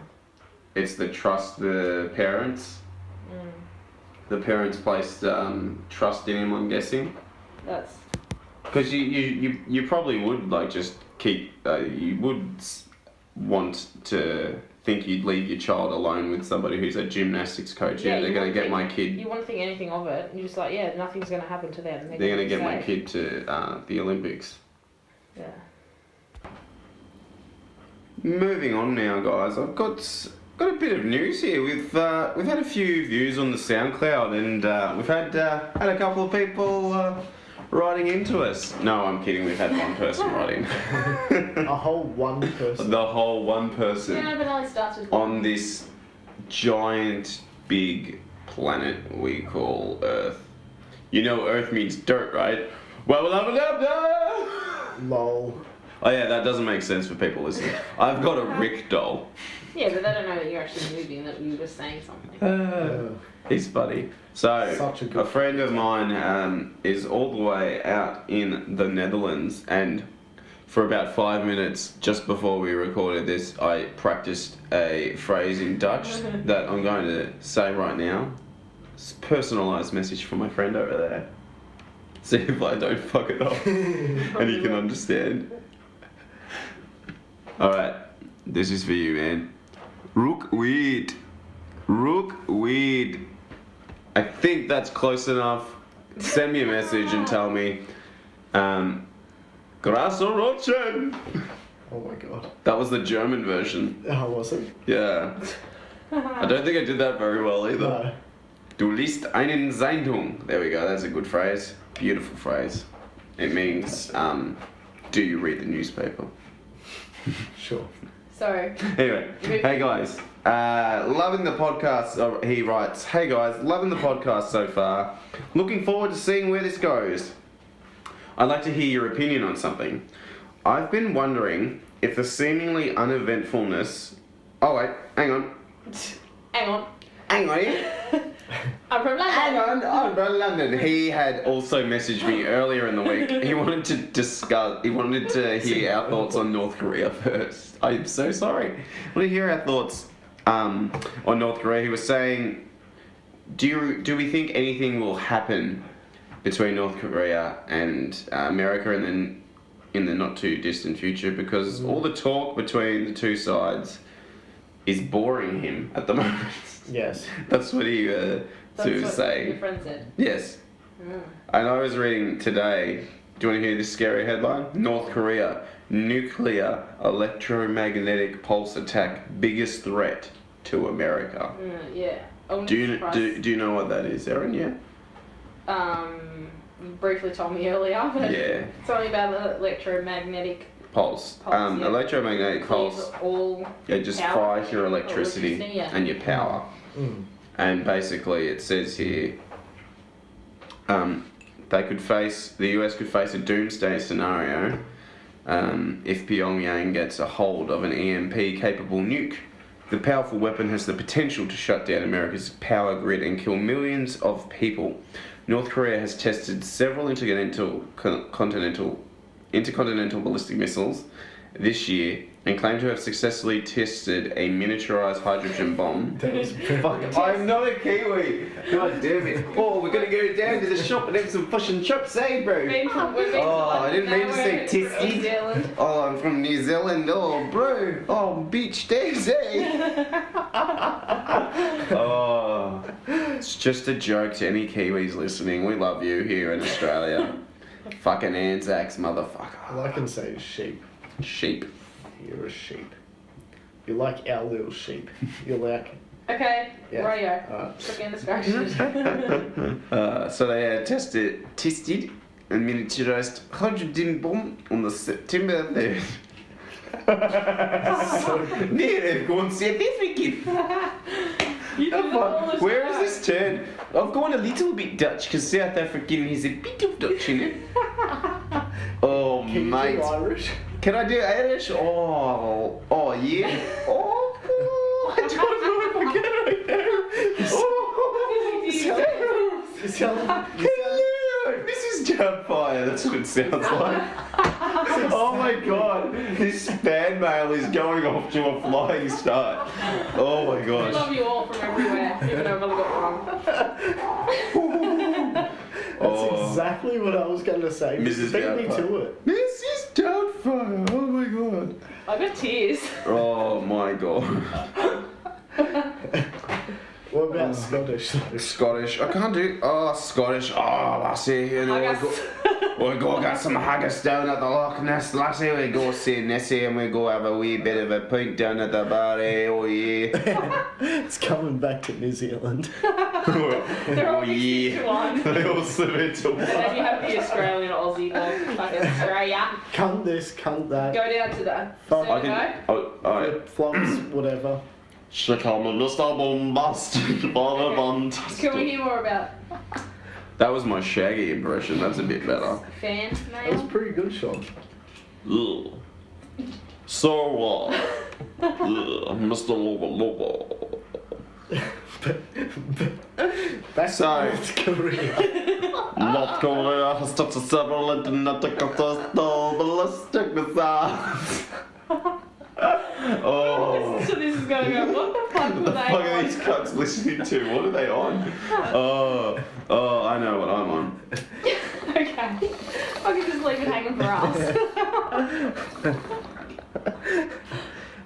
It's the trust the parents. Mm, The parents placed trust in him, I'm guessing. that's Because you probably would like just keep you would want to think you'd leave your child alone with somebody who's a gymnastics coach. Yeah, they're you going to wouldn't get think- my kid. You wouldn't think anything of it. You're just like, yeah, nothing's going to happen to them. They're going to get my safe. kid to the Olympics. Yeah. Moving on now, guys. I've got a bit of news here. We've had a few views on the SoundCloud, and we've had a couple of people writing into us. No, I'm kidding. We've had one person writing. A whole one person. The whole one person Yeah, but it only starts with on this giant, big planet we call Earth. You know Earth means dirt, right? Well, Lol. oh yeah, that doesn't make sense for people listening. I've got a Rick doll. Yeah, but they don't know that you're actually moving, that you were saying something. He's funny. So, Such a good friend of mine is all the way out in the Netherlands, and for about 5 minutes just before we recorded this, I practiced a phrase in Dutch that I'm going to say right now. It's a personalised message for my friend over there. See if I don't fuck it up and you can understand. Alright, this is for you, man. Rook weed. Rook weed. I think that's close enough. Send me a message and tell me. Grasserotchen. Oh my god. That was the German version. How was it? Yeah. I don't think I did that very well either. No. Du liest einen Zeitung. There we go, that's a good phrase. Beautiful phrase. It means, do you read the newspaper? Sure. So, Anyway, hey guys, loving the podcast. He writes, hey guys, loving the podcast so far. Looking forward to seeing where this goes. I'd like to hear your opinion on something. I've been wondering if the seemingly uneventfulness... Oh wait, hang on. hang on. Hang on. I'm from London. Hang on, I'm from London. He had also messaged me earlier in the week. He wanted to hear our thoughts on North Korea first. I'm so sorry. I want to hear our thoughts on North Korea. He was saying, do we think anything will happen between North Korea and America in the not too distant future? Because all the talk between the two sides is boring him at the moment. Yes. That's what he That's was what saying. your friend said. Yes. Mm. And I was reading today Do you want to hear this scary headline? North Korea, nuclear electromagnetic pulse attack, biggest threat to America. Yeah. I wouldn't Do be you surprised. do you know what that is, Erin? Yeah. You briefly told me earlier, but Yeah. tell me about electromagnetic Pulse. Pulse, yeah. Electromagnetic pulse. clears all. It just Power? fries your electricity Electricity, yeah. and your power. And basically, it says here, the US could face a doomsday scenario if Pyongyang gets a hold of an EMP-capable nuke. The powerful weapon has the potential to shut down America's power grid and kill millions of people. North Korea has tested several intercontinental ballistic missiles this year and claimed to have successfully tested a miniaturized hydrogen bomb. Fuck, I'm not a Kiwi! God damn it. Oh, we're gonna go down to the shop and have some fucking chops, eh, bro? I didn't mean to say tested. Oh, I'm from New Zealand. Oh, bro. Oh, beach days, eh? Oh, it's just a joke to any Kiwis listening. We love you here in Australia. Fucking Anzacs, motherfucker. All I can say is sheep. Sheep. You're a sheep. You're like our little sheep. You're like... Okay, Yeah. radio. Alright. Freaking distractions. So they had tested a miniaturized hydrogen bomb on the September 3rd. Near they've gone significant. Where is this turn? I've gone a little bit Dutch because South African has a bit of Dutch in it. Oh, Can you mate. do Irish? Can I do Irish? Oh, yeah. Oh, I don't know if I can right now. You sound Hello, this is Jabfire. That's what it sounds like. Oh my god, this fan mail is going off to a flying start. Oh my We gosh. love you all from everywhere, even though I've only got one. That's exactly what I was going to say. Mrs. Beat me Doubtfire. to it. This is Doubtfire. Oh my god. I got tears. Oh my god. What about Scottish? Scottish. I can't do. Scottish. Lassie. You know, we go get some haggis down at the Loch Ness, lassie. We go see Nessie and we go have a wee bit of a pint down at the bar. Oh yeah. It's coming back to New Zealand. They're all mixed into one. They all slip into And then you have the Australian Aussie dog, fucking Australia. Cunt this, cunt that. Go down to the Fuck. I can. Alright. Flip flops, whatever. Chicago, Mr. Bombastic, Can we hear more about That was my Shaggy impression. That's a bit better. fan That was mail? pretty good, Sean. Ugh. So what? Mr. Logo. Back So- to North Korea. North Korea has tested several intercontinental ballistic missiles. Oh. So this is gonna go, what the fuck were The they fuck are on? these cunts listening to? What are they on? Oh, I know what I'm on. Okay. I can just leave it hanging for us.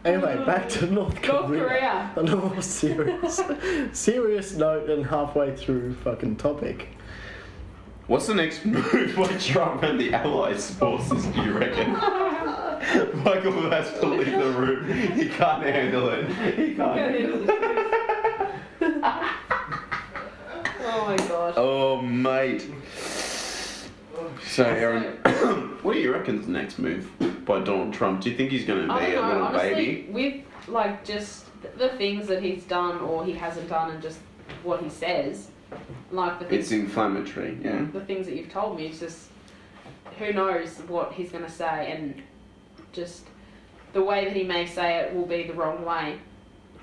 Anyway, back to North Korea. North Korea. On a more serious note and halfway through fucking topic. What's the next move by Trump and the Allies forces, do you reckon? Michael has to leave the room. He can't handle it. He can't handle it. Oh my gosh. Oh, mate. So, Aaron, what do you reckon's the next move by Donald Trump? Do you think he's going to I be a don't know, little honestly, baby? with like just the things that he's done or he hasn't done and just what he says, like the things, It's inflammatory, yeah. the things that you've told me, it's just who knows what he's going to say, and just the way that he may say it will be the wrong way,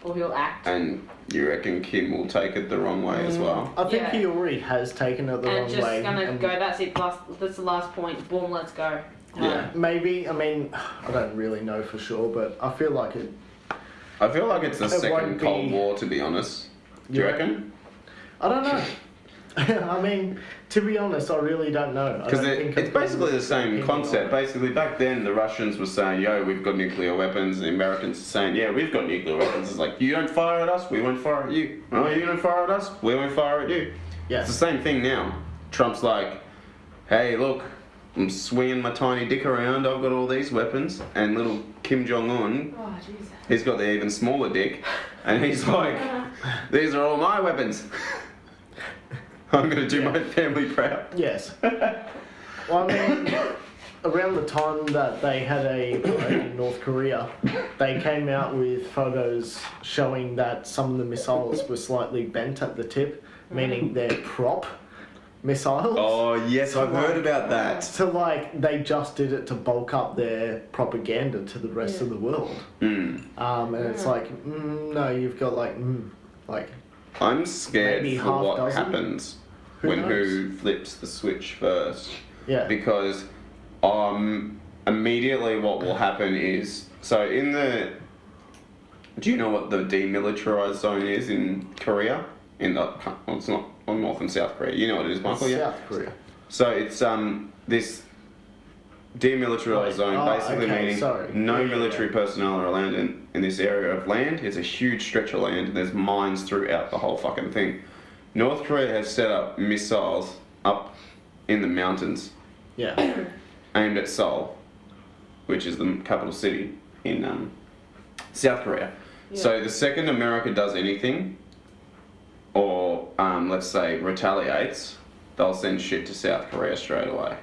or he'll act. And you reckon Kim will take it the wrong way as well? I think Yeah. he already has taken it the and wrong just way. gonna and go. That's it. That's the last point. Boom. Let's go. Yeah. Maybe, I mean, I don't really know for sure, but I feel like it. I feel like it's the It second won't Cold be- War, to be honest. Do you Yeah. reckon? I don't know. I mean, to be honest, I really don't know. I Because don't think it's I've basically got the same opinion concept. on it. Basically, back then the Russians were saying, "Yo, we've got nuclear weapons." The Americans are saying, "Yeah, we've got nuclear weapons." It's like, you don't fire at us, we won't fire at you. Oh, you don't fire at us, we won't fire at you. Yeah. It's the same thing now. Trump's like, "Hey, look, I'm swinging my tiny dick around. I've got all these weapons, and little Kim Jong Un, Oh, jeez. he's got the even smaller dick, and he's like, "These are all my weapons. I'm gonna do my family proud." Yes. Well, I mean, around the time that they had a parade in North Korea, they came out with photos showing that some of the missiles were slightly bent at the tip, meaning they're prop missiles. Oh yes, I've heard about that. So, like, they just did it to bulk up their propaganda to the rest of the world. And it's like, no, you've got like, I'm scared Maybe for half what dozen? happens Who when knows? who flips the switch first. yeah, Because immediately what will happen is, so in the, do you know what the demilitarized zone is in Korea? In the, well, it's not on North and South Korea. You know what it is, Michael? Yeah. South Korea. So it's this demilitarized zone, basically okay, meaning sorry. no Yeah, military personnel are allowed in this area of land. It's a huge stretch of land, and there's mines throughout the whole fucking thing. North Korea has set up missiles up in the mountains Yeah, aimed at Seoul, which is the capital city in South Korea. So the second America does anything, or let's say retaliates, they'll send shit to South Korea straight away.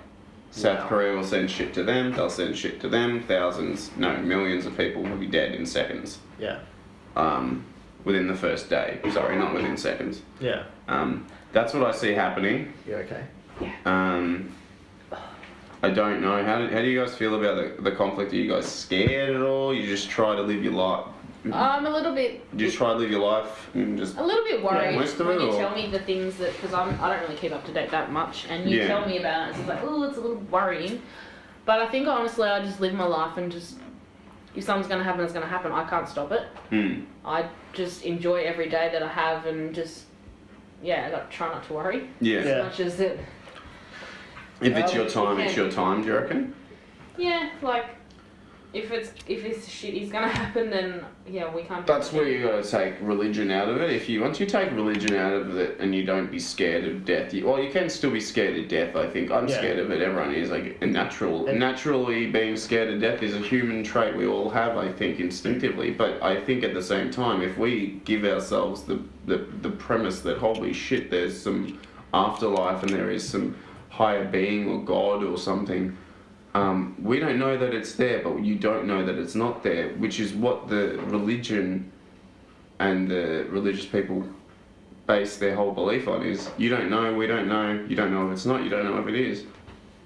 South Wow. Korea will send shit to them, they'll send shit to them, millions of people will be dead in seconds. yeah, Within the first day. Sorry, not within seconds. yeah. That's what I see happening. You okay? I don't know. How do you guys feel about the conflict? Are you guys scared at all? You just try to live your life? I'm a little bit You just try to live your life and just... worried most of when it, you or- tell me the things that, because I don't really keep up to date that much, and you Yeah. tell me about it, it's just like, oh, it's a little worrying. But I think honestly, I just live my life and just, if something's gonna happen, it's gonna happen. I can't stop it. I just enjoy every day that I have and just, like, try not to worry Yeah. as Yeah. much as it. If it's your time, Yeah. it's your time, do you reckon? Yeah, like, if this shit is gonna happen, then we can't. That's where you gotta take religion out of it. Once you take religion out of it and you don't be scared of death, you can still be scared of death, I think. I'm Yeah. scared of it, everyone is. Like, naturally being scared of death is a human trait we all have, I think, instinctively. But I think at the same time, if we give ourselves the premise that, holy shit, there's some afterlife and there is some higher being or God or something, we don't know that it's there, but you don't know that it's not there, which is what the religion and the religious people base their whole belief on, is you don't know, we don't know, you don't know if it's not, you don't know if it is.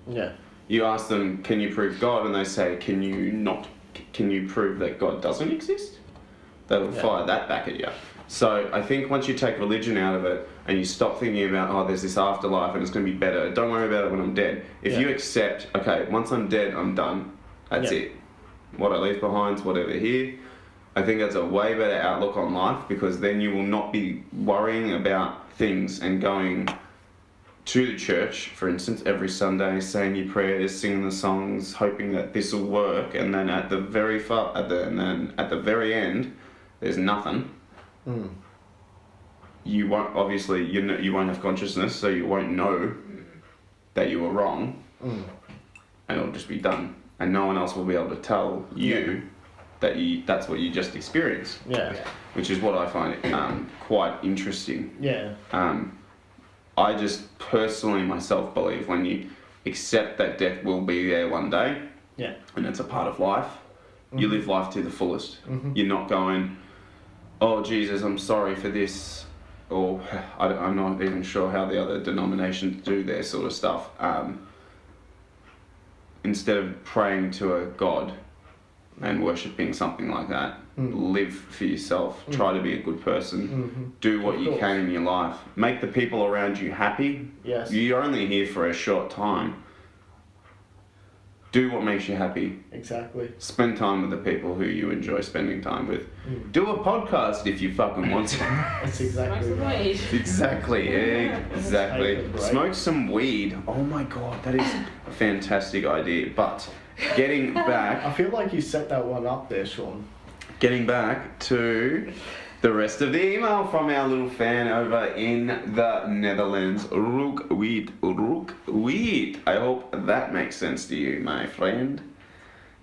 Yeah, You ask them, can you prove God? And they say, can you prove that God doesn't exist? They'll fire that back at you. So I think once you take religion out of it and you stop thinking about, there's this afterlife and it's going to be better, don't worry about it when I'm dead. If you accept, okay, once I'm dead, I'm done. That's it. What I leave behind's whatever here. I think that's a way better outlook on life, because then you will not be worrying about things and going to the church, for instance, every Sunday, saying your prayers, singing the songs, hoping that this will work, and then at the very end, there's nothing. You won't, obviously, you won't have consciousness, so you won't know that you were wrong, and it'll just be done, and no one else will be able to tell you that's what you just experienced. yeah, Which is what I find quite interesting. yeah, I just personally myself believe when you accept that death will be there one day, yeah, and it's a part of life, you live life to the fullest. You're not going, oh Jesus, I'm sorry for this, or I'm not even sure how the other denominations do their sort of stuff. Instead of praying to a God and worshipping something like that, live for yourself, try to be a good person, do what you can in your life, make the people around you happy. Yes. You're only here for a short time. Do what makes you happy. exactly. Spend time with the people who you enjoy spending time with. Do a podcast if you fucking want to. That's exactly Smoke some right. weed. Exactly, exactly. Take a break. Smoke some weed. Oh my god, that is a fantastic idea. But getting I back feel like you set that one up there, Sean. to the rest of the email from our little fan over in the Netherlands, Rookweet. I hope that makes sense to you, my friend.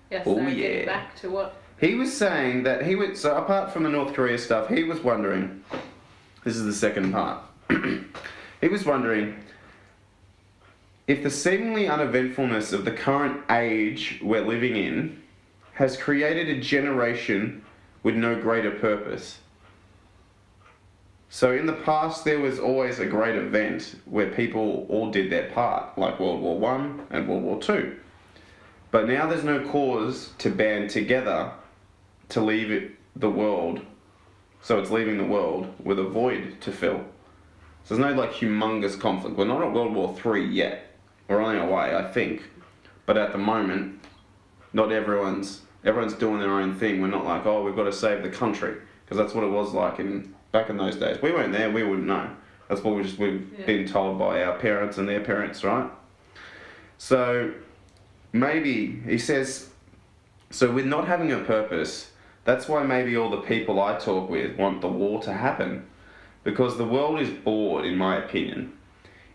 Yes, Oh, so yeah. getting back to what? He was saying that so apart from the North Korea stuff, he was wondering, this is the second part, he was wondering if the seemingly uneventfulness of the current age we're living in has created a generation with no greater purpose. So in the past there was always a great event where people all did their part, like World War I and World War II. But now there's no cause to band together to leave the world, so it's leaving the world with a void to fill. So there's no like humongous conflict. We're not at World War III yet. We're on our way, I think. But at the moment, not everyone's doing their own thing. We're not like, oh, we've got to save the country, because that's what it was like back in those days. We weren't there, we wouldn't know. That's what we've been told by our parents and their parents, right? So maybe, he says, so with not having a purpose, that's why maybe all the people I talk with want the war to happen. Because the world is bored, in my opinion.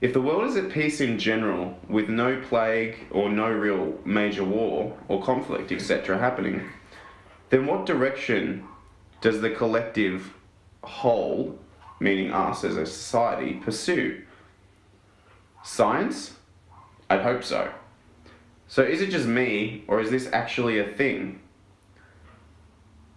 If the world is at peace in general, with no plague or no real major war or conflict, etc. happening, then what direction does the collective whole, meaning us as a society, pursue? Science? I'd hope so. So is it just me, or is this actually a thing?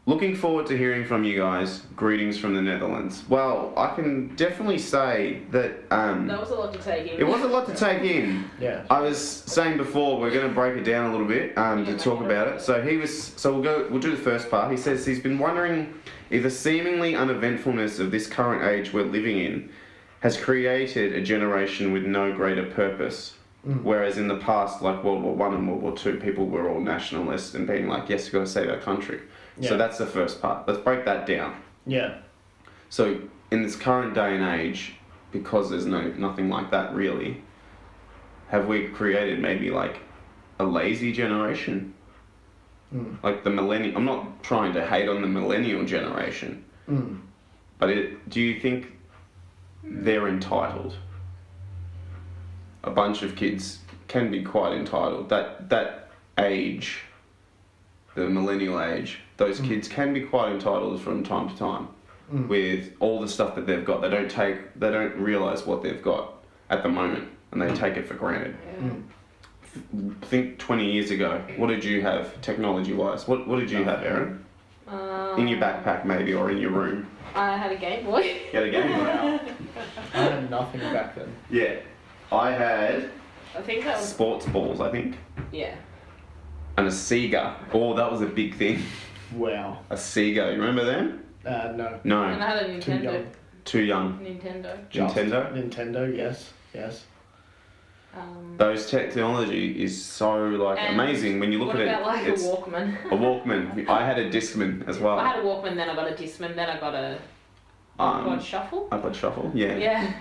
Looking forward to hearing from you guys. Greetings from the Netherlands. Well, I can definitely say that That was a lot to take in. it was a lot to take in. Yeah. I was saying before we're going to break it down a little bit to talk about it. So we'll do the first part. He says he's been wondering if the seemingly uneventfulness of this current age we're living in has created a generation with no greater purpose. Whereas in the past, like World War I and World War II, people were all nationalists and being like, yes, we've got to save our country. Yeah. So that's the first part. Let's break that down. Yeah. So in this current day and age, because there's nothing like that really, have we created maybe like a lazy generation? Like the millennial. I'm not trying to hate on the millennial generation, but do you think they're entitled? A bunch of kids can be quite entitled. That age, the millennial age, those kids can be quite entitled from time to time with all the stuff that they've got. They don't realise what they've got at the moment, and they take it for granted. Think 20 years ago, what did you have technology-wise? What did you have, Erin? In your backpack maybe, or in your room? I had a Game Boy. You had a Game Boy? I had nothing back then. Yeah. I had I think that was... sports balls, I think. Yeah. And a Sega. Oh, that was a big thing. Wow. A Sega. You remember them? No. No. And I had a Nintendo. Too young. Nintendo. Just Nintendo? Nintendo, yes. Those technology is so And amazing when you look what at about it. like It's a Walkman? a Walkman. I had a Discman as well. I had a Walkman, then I got a Discman, then I got a iPod Shuffle. iPod Shuffle. Yeah. Yeah.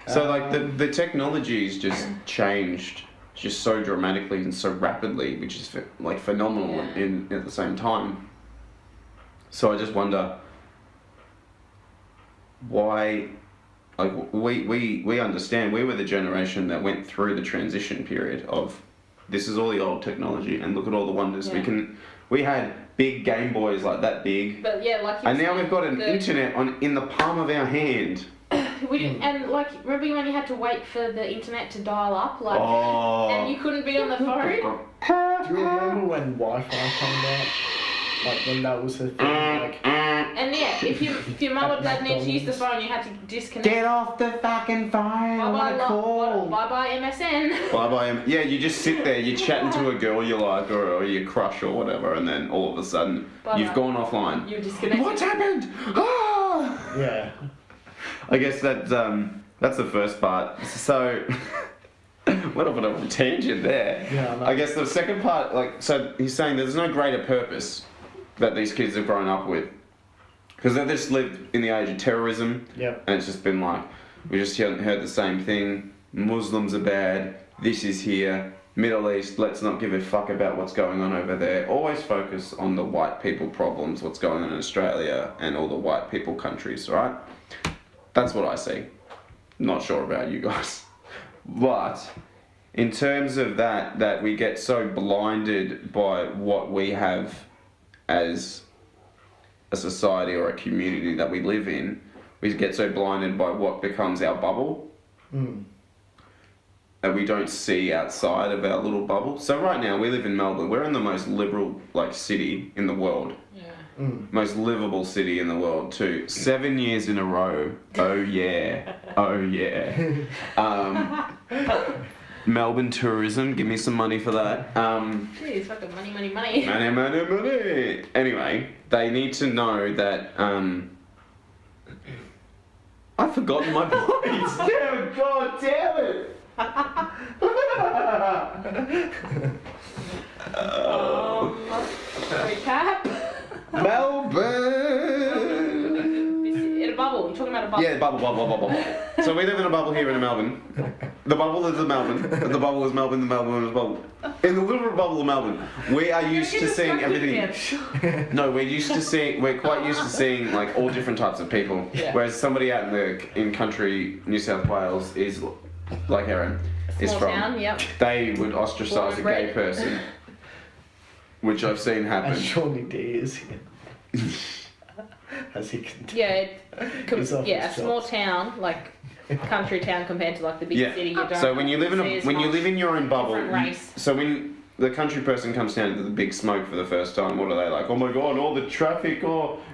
So like the technology's just changed just so dramatically and so rapidly, which is like phenomenal at the same time. So I just wonder why, like we understand, we were the generation that went through the transition period of this is all the old technology and look at all the wonders we had big Game Boys like that big, But yeah, like you and now said, we've got an internet in the palm of our hand. We didn't, and like remember when you had to wait for the internet to dial up, like, Oh. and you couldn't be on the phone. Do you remember when Wi-Fi came out? Like when that was a thing, like... And yeah, if your mum or dad needed to use the phone, you had to disconnect. Get off the fucking phone! I want to call. Bye MSN. Bye. Yeah, you just sit there, you're chatting to a girl you like or your crush or whatever, and then all of a sudden you've gone offline. You're disconnected. What's happened? Ah! Yeah. I guess that's the first part. So, what a bit of a tangent there. Yeah, I know. I guess the second part, like, so he's saying there's no greater purpose that these kids have grown up with. Because they've just lived in the age of terrorism. Yep. And it's just been like, we just heard the same thing. Muslims are bad. This is here. Middle East, let's not give a fuck about what's going on over there. Always focus on the white people problems, what's going on in Australia and all the white people countries, right? That's what I see. Not sure about you guys. But in terms of that we get so blinded by what we have as a society or a community that we live in, we get so blinded by what becomes our bubble. That we don't see outside of our little bubble. So right now we live in Melbourne. We're in the most liberal city in the world. Yeah. Most livable city in the world too. 7 years in a row. Oh yeah. Oh yeah. Melbourne tourism. Give me some money for that. Jeez, fucking money. Money. Anyway, they need to know that. I've forgotten my points. God damn it. Recap. Melbourne. In a bubble. You're talking about a bubble. Yeah, bubble. So we live in a bubble here in Melbourne. The bubble is Melbourne. The bubble is Melbourne. The Melbourne is a bubble. In the literal bubble of Melbourne, we are used to seeing everything. No, we're quite used to seeing like all different types of people. Yeah. Whereas somebody out in country New South Wales is like Erin is Small from. town, yep. They would ostracize a gay person, which I've seen happen. And Shawnee D is here. As he continues. Yeah, a small town, like country town compared to like the big city. You don't So when you live in your own bubble, different race. so when the country person comes down to the big smoke for the first time, what are they like? Oh my god, all the traffic,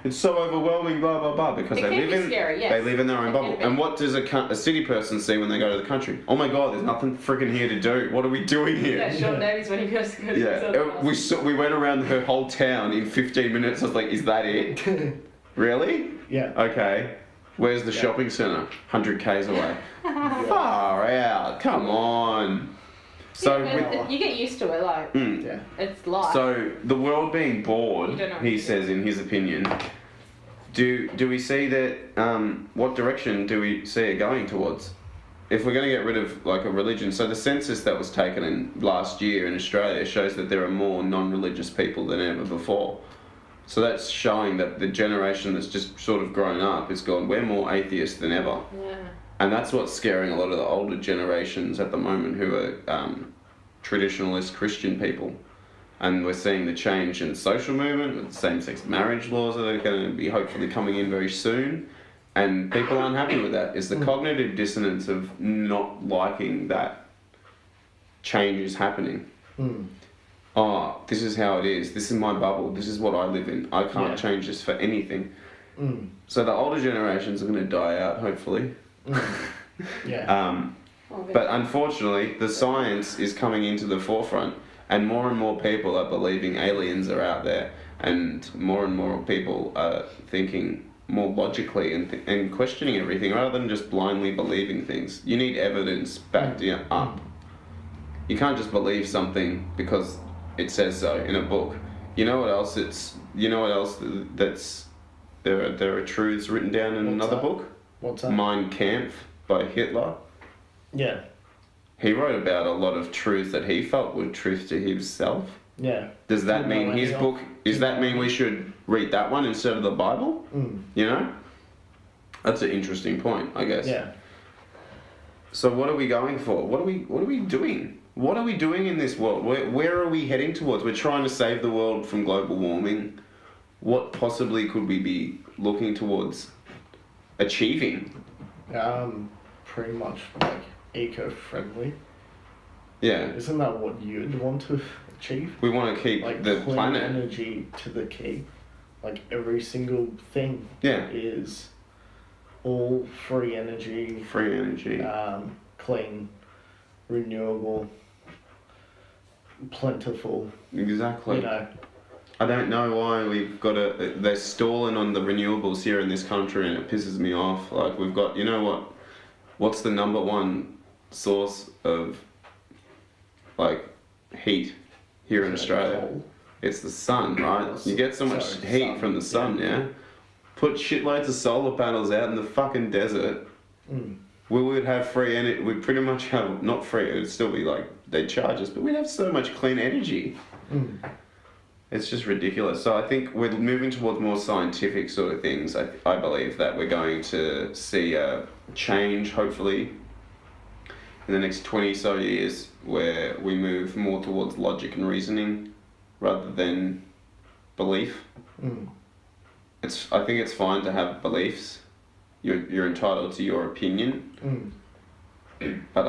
it's so overwhelming, blah blah blah. Because It they can live be in scary, yes. they live in their own It bubble. can be. And what does a city person see when they go to the country? Oh my god, there's nothing freaking here to do. What are we doing here? Yeah, Sean knows when he goes to Yeah, we went around her whole town in 15 minutes. I was like, is that it? Really? Yeah. Okay. Where's the shopping centre? 100 k's away. Far out. Come on. So you get used to it, like Yeah. it's life. so the world being bored, You don't know what he to do. says in his opinion. Do we see that? What direction do we see it going towards? If we're going to get rid of like a religion, so the census that was taken in last year in Australia shows that there are more non-religious people than ever before. So that's showing that the generation that's just sort of grown up is gone, we're more atheists than ever. Yeah. And that's what's scaring a lot of the older generations at the moment who are traditionalist Christian people. And we're seeing the change in the social movement with same-sex marriage laws that are going to be hopefully coming in very soon. And people aren't happy with that. It's the cognitive dissonance of not liking that change is happening. Oh, this is how it is. This is my bubble. This is what I live in. I can't change this for anything. So the older generations are going to die out, hopefully. Yeah. But unfortunately, the science is coming into the forefront, and more people are believing aliens are out there, and more people are thinking more logically and questioning everything rather than just blindly believing things. You need evidence backed up. You can't just believe something because it says so in a book. You know what else that's there are truths written down in another book? What's that? Mein Kampf by Hitler. Yeah. He wrote about a lot of truth that he felt were truth to himself. Yeah. Does that Didn't know mean his any book? of- Does that mean we should read that one instead of the Bible? You know, that's an interesting point, I guess. Yeah. So what are we going for? What are we doing? What are we doing in this world? Where are we heading towards? We're trying to save the world from global warming. What possibly could we be looking towards achieving? Pretty much like eco-friendly. Yeah, Isn't that what you'd want to achieve? we want to keep Like the clean planet. energy to the key. Like every single thing Yeah, is all free energy, free energy. clean, renewable, plentiful. Exactly. You know. I don't know why we've got they're stalling on the renewables here in this country, and it pisses me off. Like, we've got, you know what? What's the number one source of, like, heat here in Australia? Coal. It's the sun, right? You get so much Sorry, heat sun, from the sun, yeah? Put shitloads of solar panels out in the fucking desert. we would have free energy. We'd pretty much have, not free, it would still be like, they'd charge us, but we'd have so much clean energy. It's just ridiculous. So I think we're moving towards more scientific sort of things. I believe that we're going to see a change, hopefully, in the next 20 so years, where we move more towards logic and reasoning rather than belief. I think it's fine to have beliefs. You're entitled to your opinion. But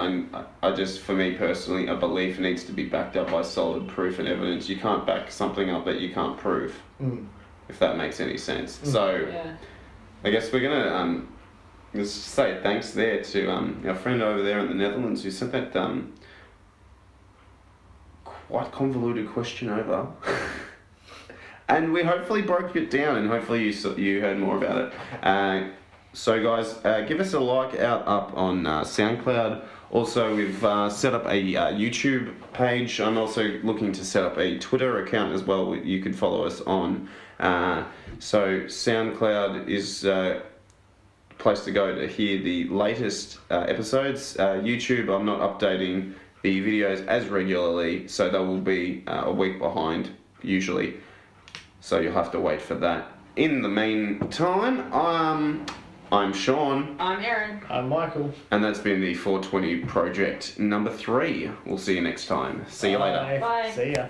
I just, for me personally, a belief needs to be backed up by solid proof and evidence. You can't back something up that you can't prove, if that makes any sense. So, Yeah. I guess we're gonna just say thanks there to our friend over there in the Netherlands who sent that quite convoluted question over. And we hopefully broke it down, and hopefully you heard more about it. So guys, give us a like up on SoundCloud. Also, we've set up a YouTube page. I'm also looking to set up a Twitter account as well. You could follow us on. So SoundCloud is a place to go to hear the latest episodes. YouTube, I'm not updating the videos as regularly, so they will be a week behind usually. So you'll have to wait for that. In the meantime, I'm Sean. I'm Aaron. I'm Michael. And that's been the 420 Project number 3. We'll see you next time. See you later. Bye. See ya.